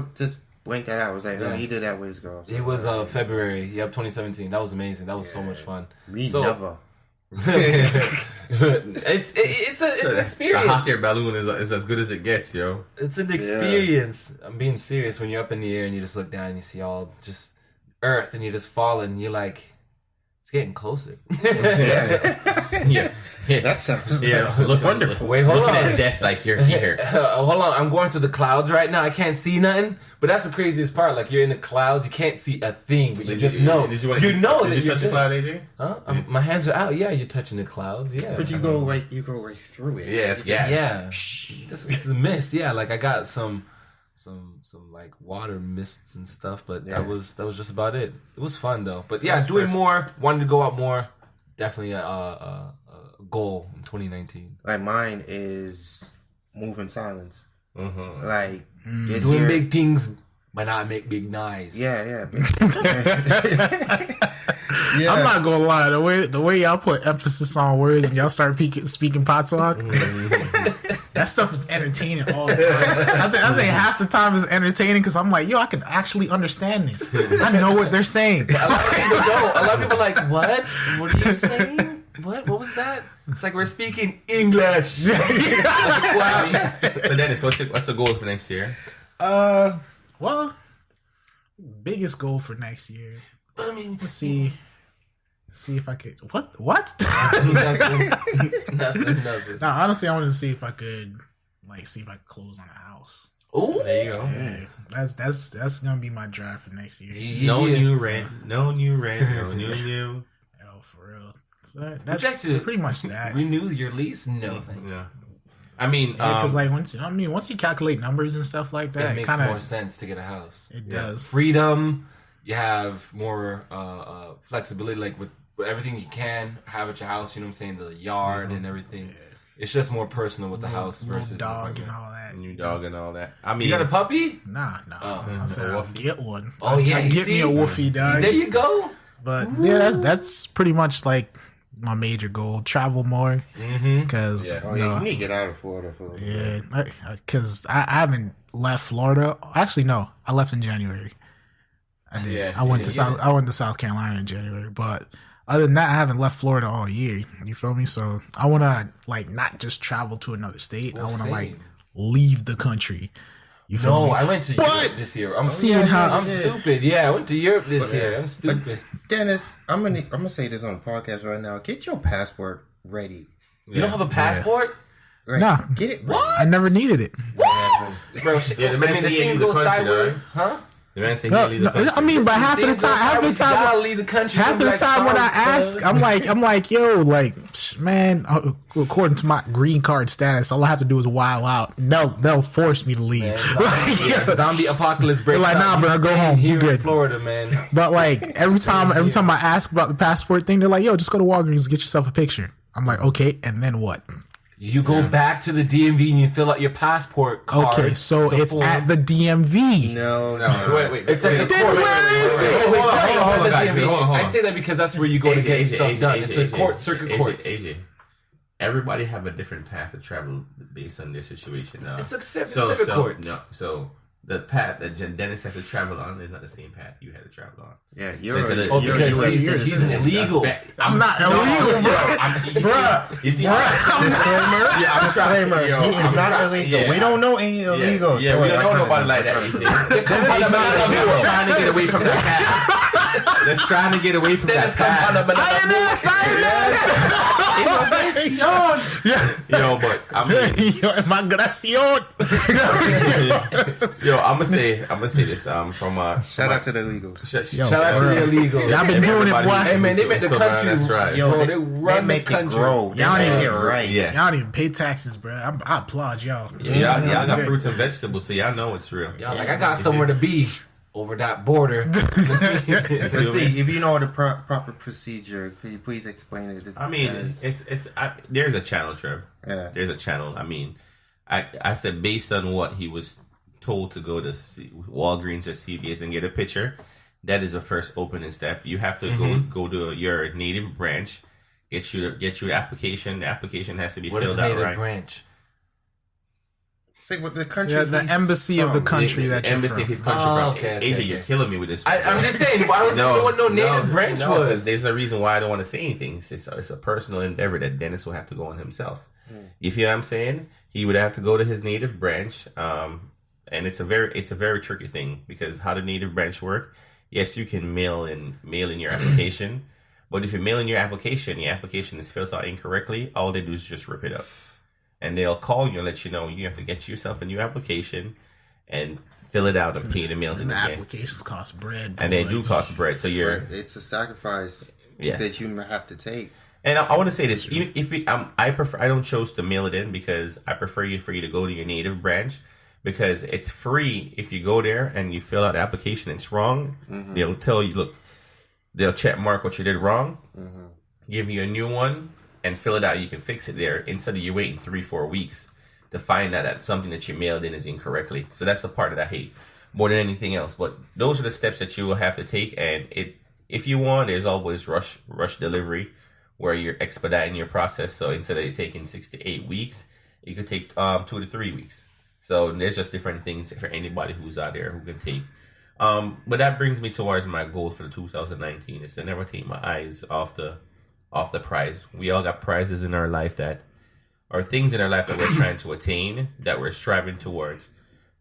blinked that out. I was like, he did that ways ago. It was February. Yep, 2017. That was amazing. That was so much fun. Never. it's an experience. The hot air balloon is as good as it gets, yo. It's an experience. I'm being serious. When you're up in the air and you just look down and you see all just earth and you're just falling, you're like, it's getting closer. Yeah. That sounds wonderful. Wait, hold on. At death like you're here. Hold on. I'm going to the clouds right now. I can't see nothing. But that's the craziest part. Like, you're in the clouds. You can't see a thing, but you just know. Did you touch the cloud, AJ? Huh? My hands are out. Yeah, you're touching the clouds. Yeah. But you go right through it. Yes. Yeah. It's the mist. Yeah, like I got some like water mists and stuff, but that was just about it. It was fun though. But yeah, doing more, wanting to go out more. Definitely a goal in 2019. Like mine is move in silence. Mm-hmm. Like doing big things, but not make big noise. Yeah. I'm not gonna lie. The way y'all put emphasis on words and y'all start speaking pot talk, that stuff is entertaining all the time. I think half the time is entertaining because I'm like, I can actually understand this. I know what they're saying. A lot of people don't. A lot of people are like, what? What are you saying? What was that? It's like we're speaking English. Wow. So Dennis, what's the goal for next year? Well, biggest goal for next year. I mean, let's see if I could. What? Nothing. No, honestly, I wanted to see if I could close on a house. Oh, there you go. Yeah, that's gonna be my drive for next year. No new rent. No new. Oh, for real. So that's pretty much that. Renew your lease? No thing. Yeah. I mean, because once you calculate numbers and stuff like that, it makes more sense to get a house. It does. Freedom. you have more flexibility, like with everything you can have at your house. You know what I'm saying? The yard and everything. It's just more personal with the house versus dog and all that. New dog and all that. I mean, You got a puppy? Nah. I said I'll get one. Oh yeah, I'll get me a woofy dog. There you go. But yeah, that's pretty much like my major goal. Travel more because Oh yeah, you need to get out of Florida. because I haven't left Florida. Actually, no, I left in January. I did. Yeah, I went to South Carolina in January, but other than that, I haven't left Florida all year. You feel me? So I want to like not just travel to another state. I want to like leave the country. You feel me? I went to Europe this year. I'm how stupid. Yeah, I went to Europe this year. I'm stupid. Dennis, I'm gonna say this on the podcast right now. Get your passport ready. You don't have a passport? Right. Nah. Get it ready. What? I never needed it. What? Bro, Yeah, the man said he ain't thing leave the goes country, sideways. though. Huh? the man said No, he leave the country. I mean, but half of the You time, gotta leave the country. half of the time when I ask, I'm like, yo, like, man, according to my green card status, all I have to do is while out. They'll force me to leave. Zombie apocalypse breaks. They're like, nah, out. bro, go home. Here You good. in Florida, man. But like every time I ask about the passport thing, they're like, yo, just go to Walgreens and get yourself a picture. I'm like, okay, and then what? You go back to the DMV and you fill out your passport card. Okay, so it's at the DMV. No. Wait. It's at the Then court. where is it? Hold on, guys. Hold on. I say that because that's where you go to get stuff done. It's a court, circuit courts. AJ, everybody have a different path to travel based on their situation. Now, It's a circuit court. No, so the path that Dennis has to travel on is not the same path you had to travel on. Yeah, So you're it's a- Oh, you're because a he's illegal. I'm not illegal, bro. You see, disclaimer. Yo, He is I'm not trying- illegal. yeah, We don't know any illegals. Yeah, we don't know nobody like that. AJ. I'm trying to get away from that path. Let's trying to get away from that path. Yo, but I mean, Emigración. yo, I'm gonna say this. From Shout out to the illegals. Shout out to the illegals. Y'all been doing it, boy. Hey, man, they make the country. That's right. Yo, Bro, they they run make the it country. grow. Y'all Y'all need need it right. Yeah. Y'all don't even pay taxes, bro. I applaud y'all. Yeah, y'all got fruits and vegetables, so y'all know it's real. Y'all like, I got somewhere to be over that border. Let's see if you know the proper procedure. Could you please explain it? I mean, there's a channel, Trev. Yeah. There's a channel. I mean, I said based on what he was told to go to Walgreens or CVS and get a picture, that is the first opening step. You have to go to your native branch, get your application. The application has to be What is filled out native right. branch? Say what the country. Yeah, the he's embassy of the from. country The that you're embassy from. of his country Oh, from. okay, AJ, okay. you're killing me with this. I'm just saying. I was know what no native branch no, was. There's a reason why I don't want to say anything. It's a personal endeavor that Dennis will have to go on himself. You feel what I'm saying? He would have to go to his native branch, and it's a very tricky thing because how the native branch work? Yes, you can mail in your application, but if you mail in your application is filled out incorrectly, all they do is just rip it up, and they'll call you and let you know you have to get yourself a new application and fill it out and pay the mail And the again. applications cost bread, And they do cost bread, so you're. But it's a sacrifice Yes. that you have to take. And I want to say this: I don't choose to mail it in because I prefer for you to go to your native branch because it's free if you go there and you fill out the application. It's wrong. They'll tell you, look, they'll check mark what you did wrong, give you a new one, and fill it out. You can fix it there instead of you waiting 3-4 weeks to find out that something that you mailed in is incorrectly. So that's the part that I hate more than anything else. But those are the steps that you will have to take, and if you want, there's always rush delivery, where you're expediting your process. So instead of it taking 6 to 8 weeks, it could take 2 to 3 weeks. So there's just different things for anybody who's out there who can take. But that brings me towards my goal for the 2019 is to never take my eyes off the prize. We all got prizes in our life or things in our life that we're trying to attain, that we're striving towards.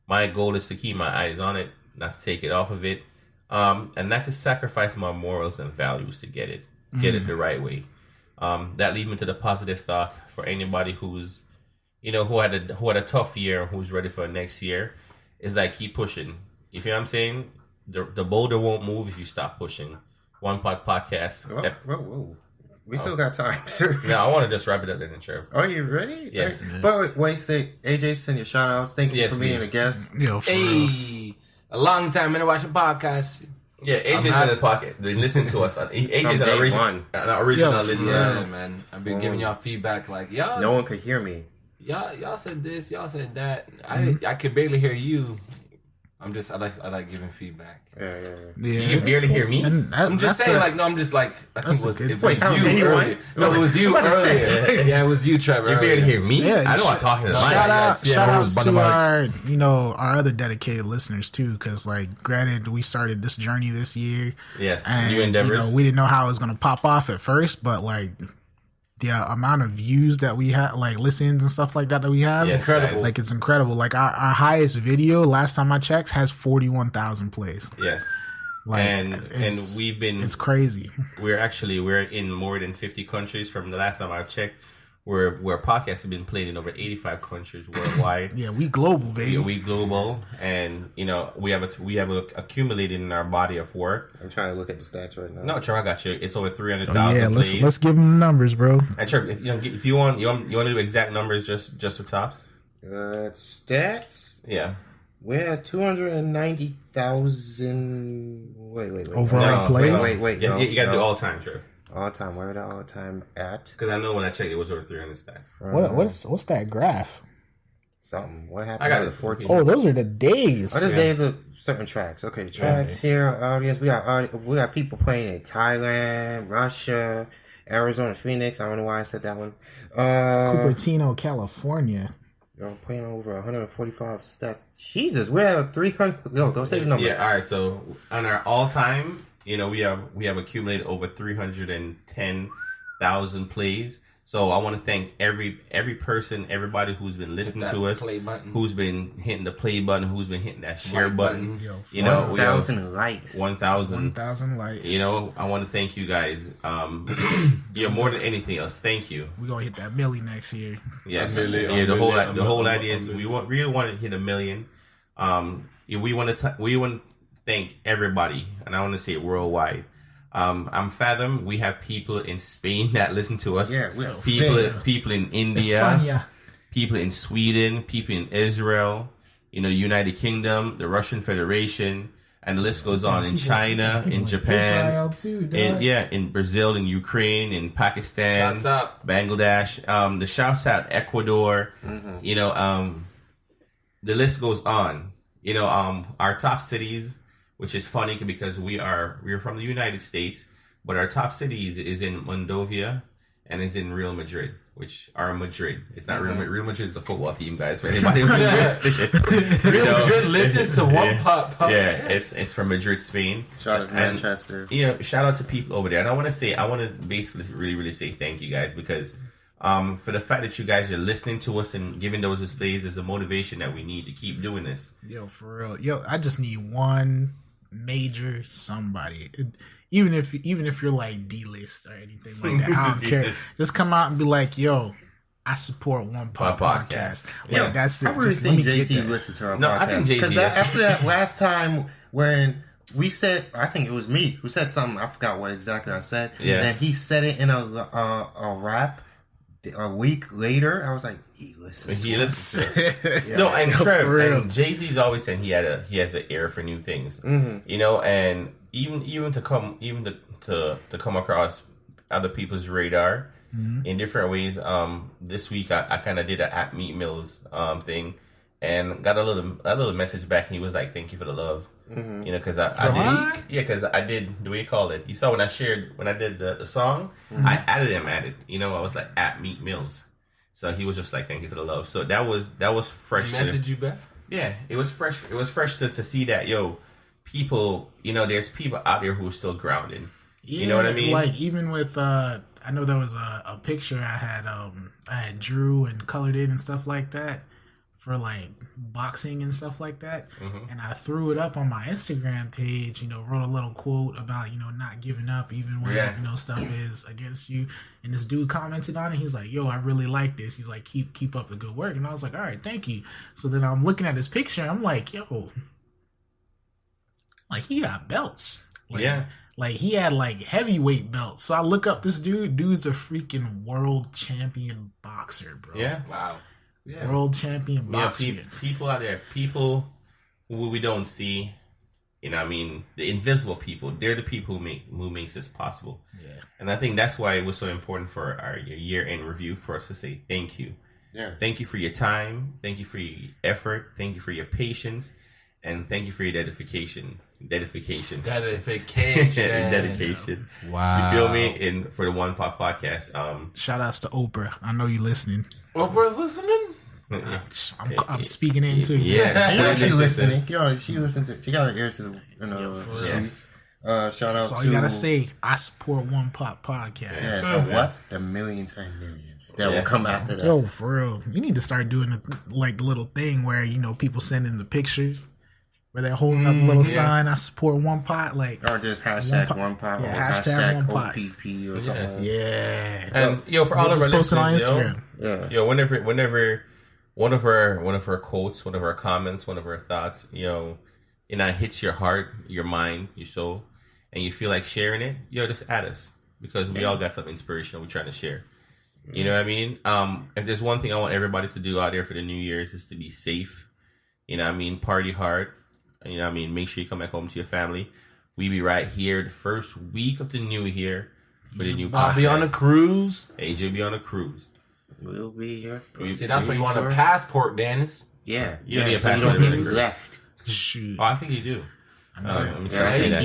My goal is to keep my eyes on it, not to take it off of it, and not to sacrifice my morals and values to get it the right way. That leads me to the positive thought for anybody who's, who had a tough year, who's ready for next year, is like keep pushing. You feel what I'm saying? The boulder won't move if you stop pushing. One Pot Podcast. Whoa. We still got time, sir. No, I want to just wrap it up then, Trev. Are you ready? Yes. But wait, say AJ, send your shout outs. Thank you Yes, for being please. a guest. Yo, for real. Hey, a long time I watch a podcast. Yeah, AJ's in the pocket. They're listening to us. AJ's an original listener. Yeah, man. I've been giving y'all feedback like, y'all. No one could hear me. Y'all said this. Y'all said that. I could barely hear you. I like giving feedback. Yeah. You can barely hear me. I'm just saying, I think it was you earlier. No, it was you I'm about to earlier. Yeah, it was you, Trevor. You barely hear me? Yeah, I know I'm talking to Shout out to our our other dedicated listeners too, because like, granted, we started this journey this year. Yes, and new endeavors. We didn't know how it was gonna pop off at first, but like the amount of views that we have, like listens and stuff like that we have, incredible. Like it's incredible. Like our highest video, last time I checked, has 41,000 plays. Yes. Like, and we've been. It's crazy. We're in more than 50 countries. From the last time I checked, where podcasts have been played in over 85 countries worldwide. Yeah, we global, baby. Yeah, we global, and we have accumulated in our body of work. I'm trying to look at the stats right now. No, Trevor, I got you. It's over 300,000. Yeah, plays. let's give them the numbers, bro. And Trevor, if you want to do exact numbers, just for tops. Stats. Yeah. We're at 290,000. Wait. Overall plays? Wait. Yeah, you got to do all time, Trevor. All time. Where the all time at? Because I know when I checked, it was over 300 stacks. What's that graph? Something. What happened? I got to it. the 14. Oh, those are the days. Oh, those days of certain tracks. Okay, tracks here. Audience. We got people playing in Thailand, Russia, Arizona, Phoenix. I don't know why I said that one. Cupertino, California. Playing over 145 stats. Jesus, we're at 300. Go say the number. Yeah. All right. So on our all time, we have accumulated over 310,000 plays. So I want to thank every person, everybody who's been listening to us, who's been hitting the play button, who's been hitting that share button. 1,000 likes. 1,000 likes. I want to thank you guys. More than anything else, thank you. We're gonna hit that milli next year. Yes. The whole idea is we really want to hit 1 million. We want to thank everybody, and I want to say it worldwide. I'm Fathom. We have people in Spain that listen to us. Yeah, we have people in India, España. People in Sweden, people in Israel, the United Kingdom, the Russian Federation, and the list goes on. In China, in Japan, Israel too, in Brazil, in Ukraine, in Pakistan, Shouts out. Bangladesh. The shouts out Ecuador. Mm-hmm. The list goes on. Our top cities. Which is funny because we're from the United States, but our top cities is in Moldova and is in Real Madrid, which are Madrid. It's not Real Madrid. Real Madrid is a football team, guys. For anybody who Real Madrid listens to one pop. Yeah, it's from Madrid, Spain. Shout out to Manchester. Shout out to people over there. And I want to basically really, really say thank you guys because for the fact that you guys are listening to us and giving those displays is a motivation that we need to keep doing this. Yo, for real. Yo, I just need one major somebody, even if you're like D-list or anything like that, I don't care. Just come out and be like, yo, I support One Pop Podcast. Like, that's it. I really think JC listened to our podcast. I think JC because after that last time when we said, I think it was me who said something. I forgot what exactly I said. Yeah. And he said it in a rap. A week later, I was like, he listens to us. Yeah. No, and Trev, and Jay-Z's always saying he has an ear for new things. Mm-hmm. And even to come across other people's radar in different ways. This week I kind of did an at Meet Mills thing and got a little message back, and he was like, "Thank you for the love." Mm-hmm. Because I did the way you call it. You saw when I did the song, I added him at it. I was like at Meet Mills, so he was just like, "Thank you for the love." So that was fresh. Message you back? Yeah, it was fresh. It was fresh to see that people. There's people out there who are still grounded. Yeah, you know what I mean? Like even with I know there was a picture I had drew and colored in and stuff like that for like boxing and stuff like that, and I threw it up on my Instagram page. Wrote a little quote about not giving up even when stuff is against you. And this dude commented on it. He's like, "Yo, I really like this." He's like, "Keep up the good work." And I was like, "All right, thank you." So then I'm looking at this picture. And I'm like, "Yo, like he got belts." Like he had like heavyweight belts. So I look up this dude. Dude's a freaking world champion boxer, bro. Yeah. Wow. Yeah. World champion boxer. People out there, people who we don't see, You know what I mean? The invisible people, they're the people who makes this possible. Yeah. And I think that's why it was so important for our year-end review for us to say thank you. Yeah. Thank you for your time. Thank you for your effort. Thank you for your patience. And thank you for your dedication. Dedication. You Wow. feel me? And for the One Pop podcast, Shout outs to Oprah. I know you listening. Oprah's listening? I'm speaking into existence. Yeah, You know she listening. You know she listens to. She got her ears to the. yes. Shout out That's all to. you gotta say. I support One Pop Podcast. Yeah. So what? The millions and millions that will come after that. Yo, for real, you need to start doing the little thing where people send in the pictures where they're holding up a little sign. I support One Pot, or just hashtag one pot, or hashtag One Pot. OPP or something. Yeah, And for all of our post it on listeners, Instagram. whenever one of our quotes, one of our comments, one of our thoughts, hits your heart, your mind, your soul, and you feel like sharing it, just add us, because we all got some inspiration we're trying to share. You know what I mean? If there's one thing I want everybody to do out there for the New Year's is to be safe. You know what I mean? Party hard. You know what I mean? Make sure you come back home to your family. We be right here the first week of the new year with a new podcast. I'll be on a cruise. AJ will be on a cruise. We'll be here. See, that's why you want a passport, Dennis. Yeah. You need a so you passport don't to get be me left. shoot. Oh, I think you do. You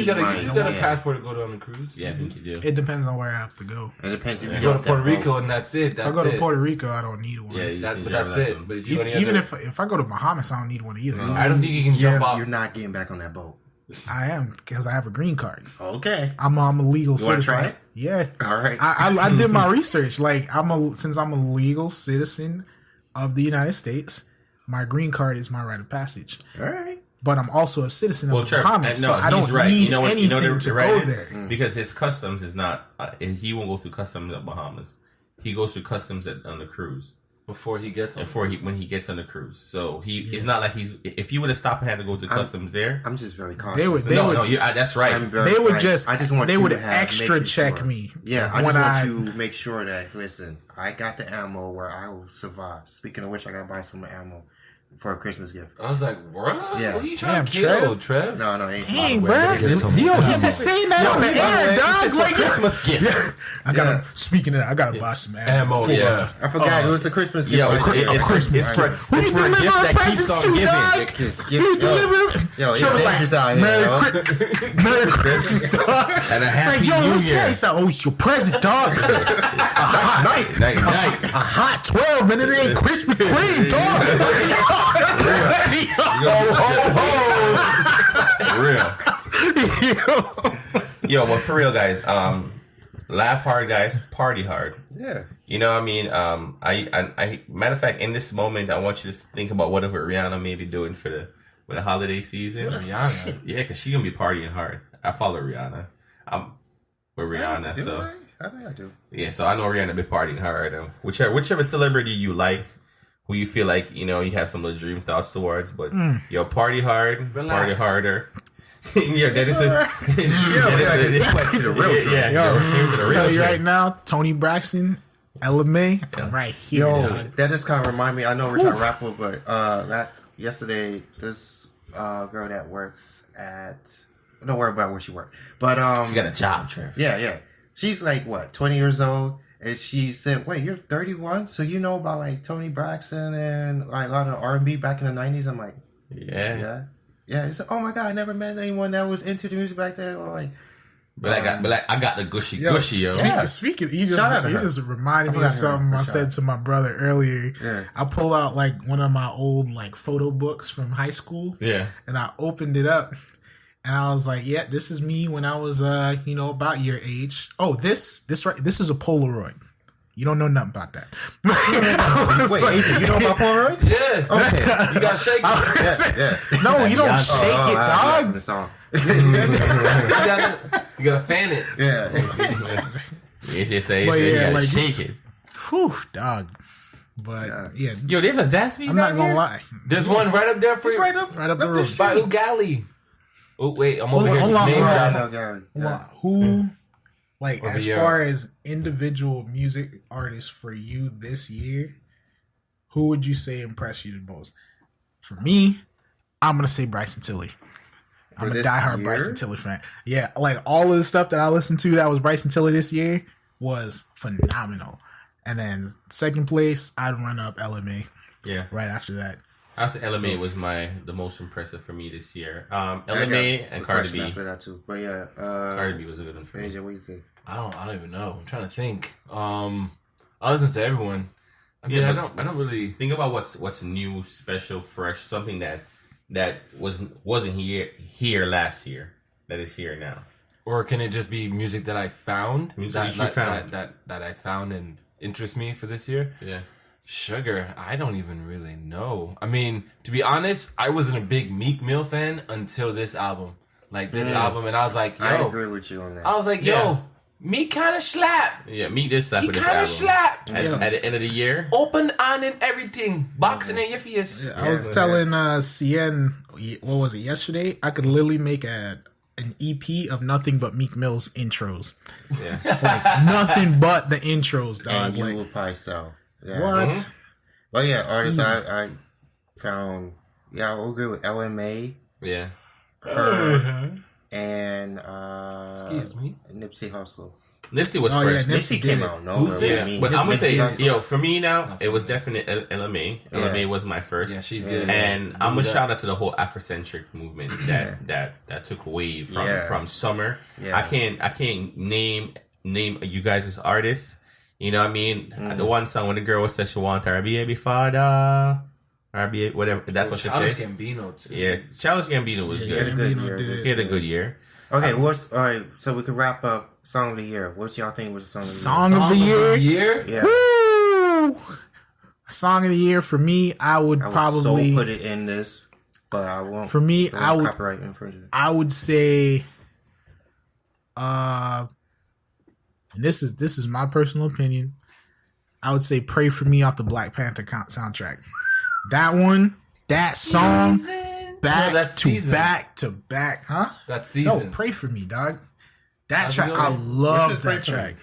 got a passport to go on a cruise. Yeah, I think you do. It depends on where I have to go. It depends if You go to Puerto Rico and that's it. If I go to Puerto Rico, I don't need one. Yeah, But that's it. But if you Even if I go to Bahamas, I don't need one either. I don't think you can jump off. You're not getting back on that boat. I am, because I have a green card. Okay. I'm a legal You wanna citizen. try it? Yeah. All right. I did my research. Like since I'm a legal citizen of the United States, my green card is my rite of passage. All right. But I'm also a citizen of the Trevor, Bahamas, so I don't need anything to go there. Because his customs is not. He won't go through customs at Bahamas. He goes through customs on the cruise. Before he gets on. When he gets on the cruise. So it's not like he's. If you would have stopped and had to go through customs there, I'm just very cautious. They would that's right. They would just. I just want they you would to have, extra make check sure. me. Yeah, I just want you to make sure that listen, I got the ammo where I will survive. Speaking of which, I gotta buy some ammo for a Christmas gift. I was like, bro, Yeah. what are you trying to kill, Trev? No, ain't. Dang, bro. He's saying that on the air, dog. Like Christmas gift. I gotta. Speaking of that, I gotta buy some ammo. Yeah. I forgot it was the Christmas gift. Yo, it's for a gift that keeps on giving. You deliver. Yo, it's dangerous out here. Merry Christmas, dog. And a happy Yo, New what's Year. that? It's like, oh, it's your present, dog. Night. A hot 12 and it ain't Krispy Kreme, dog. Real. Yo, but for real, guys, laugh hard, guys, party hard. Yeah. You know what I mean? I matter of fact, in this moment, I want you to think about whatever Rihanna may be doing for the holiday season. Rihanna? Yeah, because she's gonna be partying hard. I follow Rihanna. I'm with Rihanna, so I think I do. yeah. So I know Rihanna be partying hard. Whichever celebrity you like, who you feel like you have some little dream thoughts towards, but yo, party hard, party harder. Yeah, that is Tell you right now, Tony Braxton, Ella May, I'm right here. Yo, dog. that just kind of remind me. I know we're trying to wrap up, but yesterday, this girl that works at. Don't worry about where she works, but she got a job, Trev. Yeah. She's like what, 20 years old, and she said, "Wait, you're 31, so you know about like Tony Braxton and like a lot of R&B back in the 90s?" I'm like, yeah. He said, "Oh my god, I never met anyone that was into the music back then." Or like, but I got the gushy, yo. Speaking, you just reminded me of something I said to my brother earlier. Yeah. I pulled out like one of my old like photo books from high school. Yeah. And I opened it up. And I was like, yeah, this is me when I was, about your age. Oh, this is a Polaroid. You don't know nothing about that. Wait, AJ, you know about Polaroids? Yeah. Okay. You got to shake it. Yeah. No, you don't shake it, dog. The song. You got to fan it. Yeah. AJ say, But you yeah, gotta like shake it. Whew, dog. But yeah, Yo, there's a Zaxby's. I'm not gonna lie. There's one right up there for you. Right up the road. By Ugali. Oh, wait, I'm over here. Hold just on, name hold dropping. on. Well, who, like, Over as here. far as individual music artists for you this year, who would you say impressed you the most? For me, I'm gonna say Bryson Tilley. I'm a this diehard year? Bryson Tiller fan. Yeah, like all of the stuff that I listened to that was Bryson Tiller this year was phenomenal. And then second place, I'd run up LMA. Yeah. Right after that. I would say LMA was the most impressive for me this year. LMA and Cardi B. After that too, but yeah, Cardi B was a good one for me. AJ, what do you think? I don't even know. I'm trying to think. I listen to everyone. I mean, I don't really think about what's new, special, fresh, something that wasn't here last year that is here now. Or can it just be music that I found? Music you found. That I found and interest me for this year? Yeah. Sugar, I don't even really know. I mean, to be honest, I wasn't a big Meek Mill fan until this album. Like this album, and I was like, yo. I agree with you on that. I was like, yo, Meek kind of slap. Yeah, Meek did slap with this kind album. of slap. At the end of the year. Open on and everything. Boxing in your face. Yeah, I was telling CN, what was it, yesterday? I could literally make an EP of nothing but Meek Mill's intros. Yeah. Like, nothing but the intros, dog. And you Like, will probably sell. Yeah. what? Mm-hmm. But yeah, artists I found, I will agree with LMA, Yeah. her, and Excuse me. Nipsey Hussle. Nipsey was Oh, fresh. yeah, Nipsey came out nowhere. Who's with this? me. But I'm gonna say, Hussle. for me now, it was definitely LMA. LMA was my first. Yeah, she's good. And I'm gonna shout out to the whole Afrocentric movement that took wave from summer. Yeah. I can't name you guys as artists. You know what I mean? The one song when the girl was said she want her baby father, RBA whatever. That's what she Childish said. Gambino too. Yeah, Childish Gambino was He had a good. good Gambino year. did. this He had a year. good year. Okay, alright, so we can wrap up Song of the Year. What's y'all think was the Song of the year? Yeah. Woo! Song of the year for me, I would I would probably so put it in this, but I won't. For me, don't I would- copyright infringement. I would say and this is my personal opinion. I would say Pray For Me off the Black Panther soundtrack. That one, that song, back that's to Season. back to back, huh? That No, season. Pray For Me, dog. That How's it track, going? I Which is love Pray that For Me? track.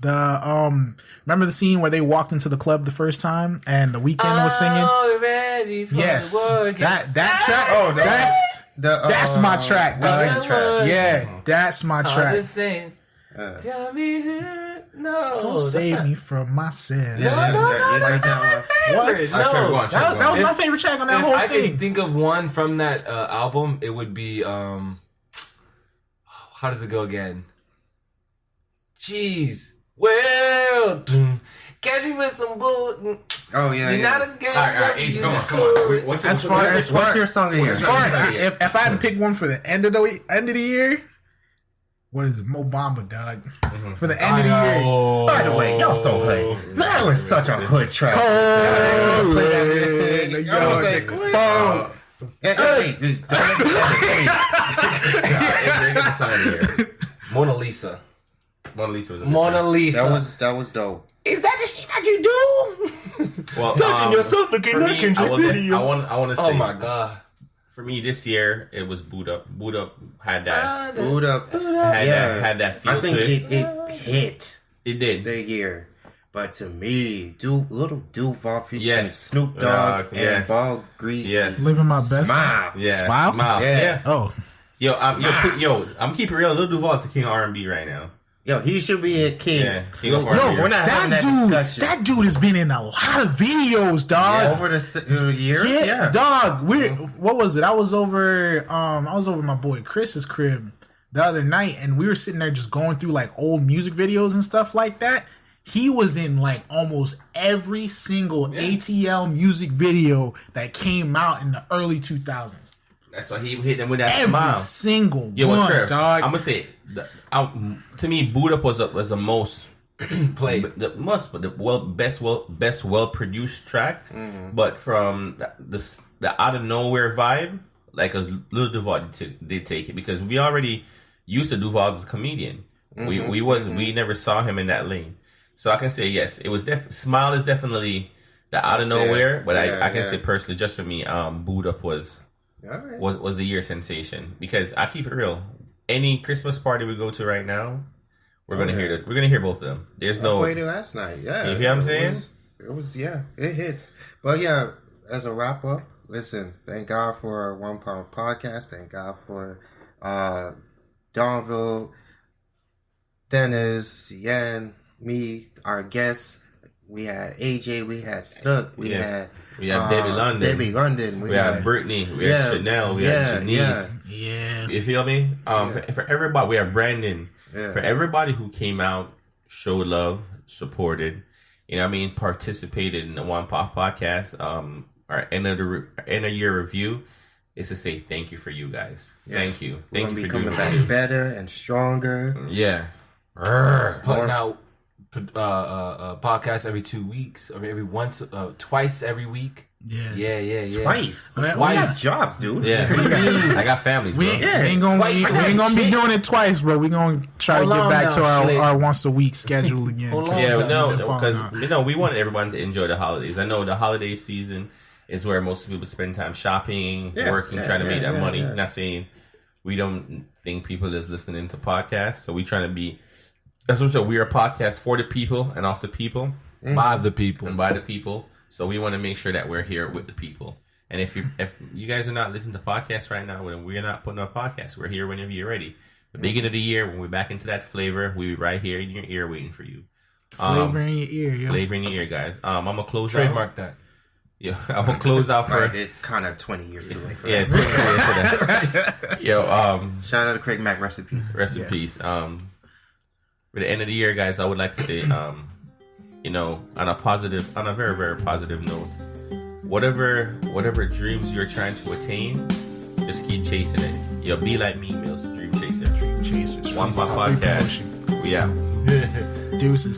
The remember the scene where they walked into the club the first time and The Weeknd was singing? Oh, ready for Yes, the war again. that track. Oh, that's my track, dog. Weeknd track. Yeah, that's my I'm track. just saying. Tell me who. No. Don't save me from myself. Yeah, No, you like that one? What? Trevor, go on, Trevor, go That on. was my favorite track on that If whole I thing. can think of one from that album, it would be how does it go again? Jeez. Well, catch me with some bull. Oh yeah, You're yeah. not a good. All right, H, come on. What's As far as What's your song of the year? as far as if I had to pick one for the end of the year, what is it? Mo Bamba, dog. For the end of the year. By the way, y'all so hood. That was such a hood track. Oh, Play that in the city. yo, I was like, nigga, wait. phone. Hey, Mona Lisa. Mona Lisa was a good Mona track. Lisa. that was dope. Is that the shit that you do? Well, Touching yourself, looking for like me, in I your want video. to say. Oh my god. For me this year, it was Boot Up. Boot Up had that. Boot up. Had that feel I think to it. it hit It did. the year. But to me, little Duval featuring Yes. Snoop Dogg and yes. Ball Grease. Yes. Living my best. Smile. Yeah. Smile? Yeah. Oh, I'm keeping it real. Lil Duval is the king of R&B right now. Yo, he should be a king. Yeah, king of Yo, R&B. we're not having that discussion. that dude has been in a lot of videos, dog. Over the years, yeah. Dog. What was it? I was over my boy Chris's crib the other night, and we were sitting there just going through like old music videos and stuff like that. He was in like almost every single ATL music video that came out in the early 2000s. That's why he hit them with that Every smile. single Yeah, well, one, Trev, dog. I'm gonna say, to me, Boot Up was the most Played. best well produced track. But from the out of nowhere vibe, like as Lil Duval did take it, because we already used to Duval as a comedian. We never saw him in that lane. So I can say yes, it was Smile is definitely the out of nowhere, but I can say personally, just for me, Boot Up was the year sensation, because I keep it real. Any Christmas party we go to right now, we're gonna hear both of them. There's no. I played it last night. Yeah, You feel what I'm saying? It was it hits. But yeah, as a wrap up, listen, thank God for One Pound Podcast. Thank God for Donville, Dennis, Yen, me, our guests. We had AJ, we had Snook, we had Debbie London, we had Brittany, we had Chanel, we had Janice. Yeah. You feel me? For everybody, we have Brandon. Yeah. For everybody who came out, showed love, supported, you know what I mean, participated in the One Pop Podcast, our end of year review, is to say thank you for you guys. Thank you. Thank you for doing back better and stronger. Yeah. Putting out podcast every 2 weeks. I mean, twice every week. Yeah. Twice. Why have jobs, dude? Yeah. I got family. We ain't gonna be doing it twice, bro. We gonna try to get back to our once a week schedule again. Because we want everyone to enjoy the holidays. I know the holiday season is where most people spend time shopping, working, trying to make that money. Not saying we don't think people is listening to podcasts, so we trying to be. That's what we are a podcast for the people and off the people, by the people and by the people. So we want to make sure that we're here with the people. And if you guys are not listening to podcasts right now, then we're not putting on podcasts. We're here whenever you're ready. The beginning of the year, when we're back into that flavor, we'll be right here in your ear waiting for you. Flavor in your ear, yo. Flavor in your ear, guys. I'm gonna close trademark that. Yeah, I'm gonna close out for. It's kind of 20 years too late for that. 20 years for that. Yo, shout out to Craig Mack. Rest in peace. Rest in peace. For the end of the year, guys, I would like to say, on a very, very positive note, whatever dreams you're trying to attain, just keep chasing it. Yo, be like me, Mills, dream chaser. Dream chasers. One Pop Podcast. We out. Deuces.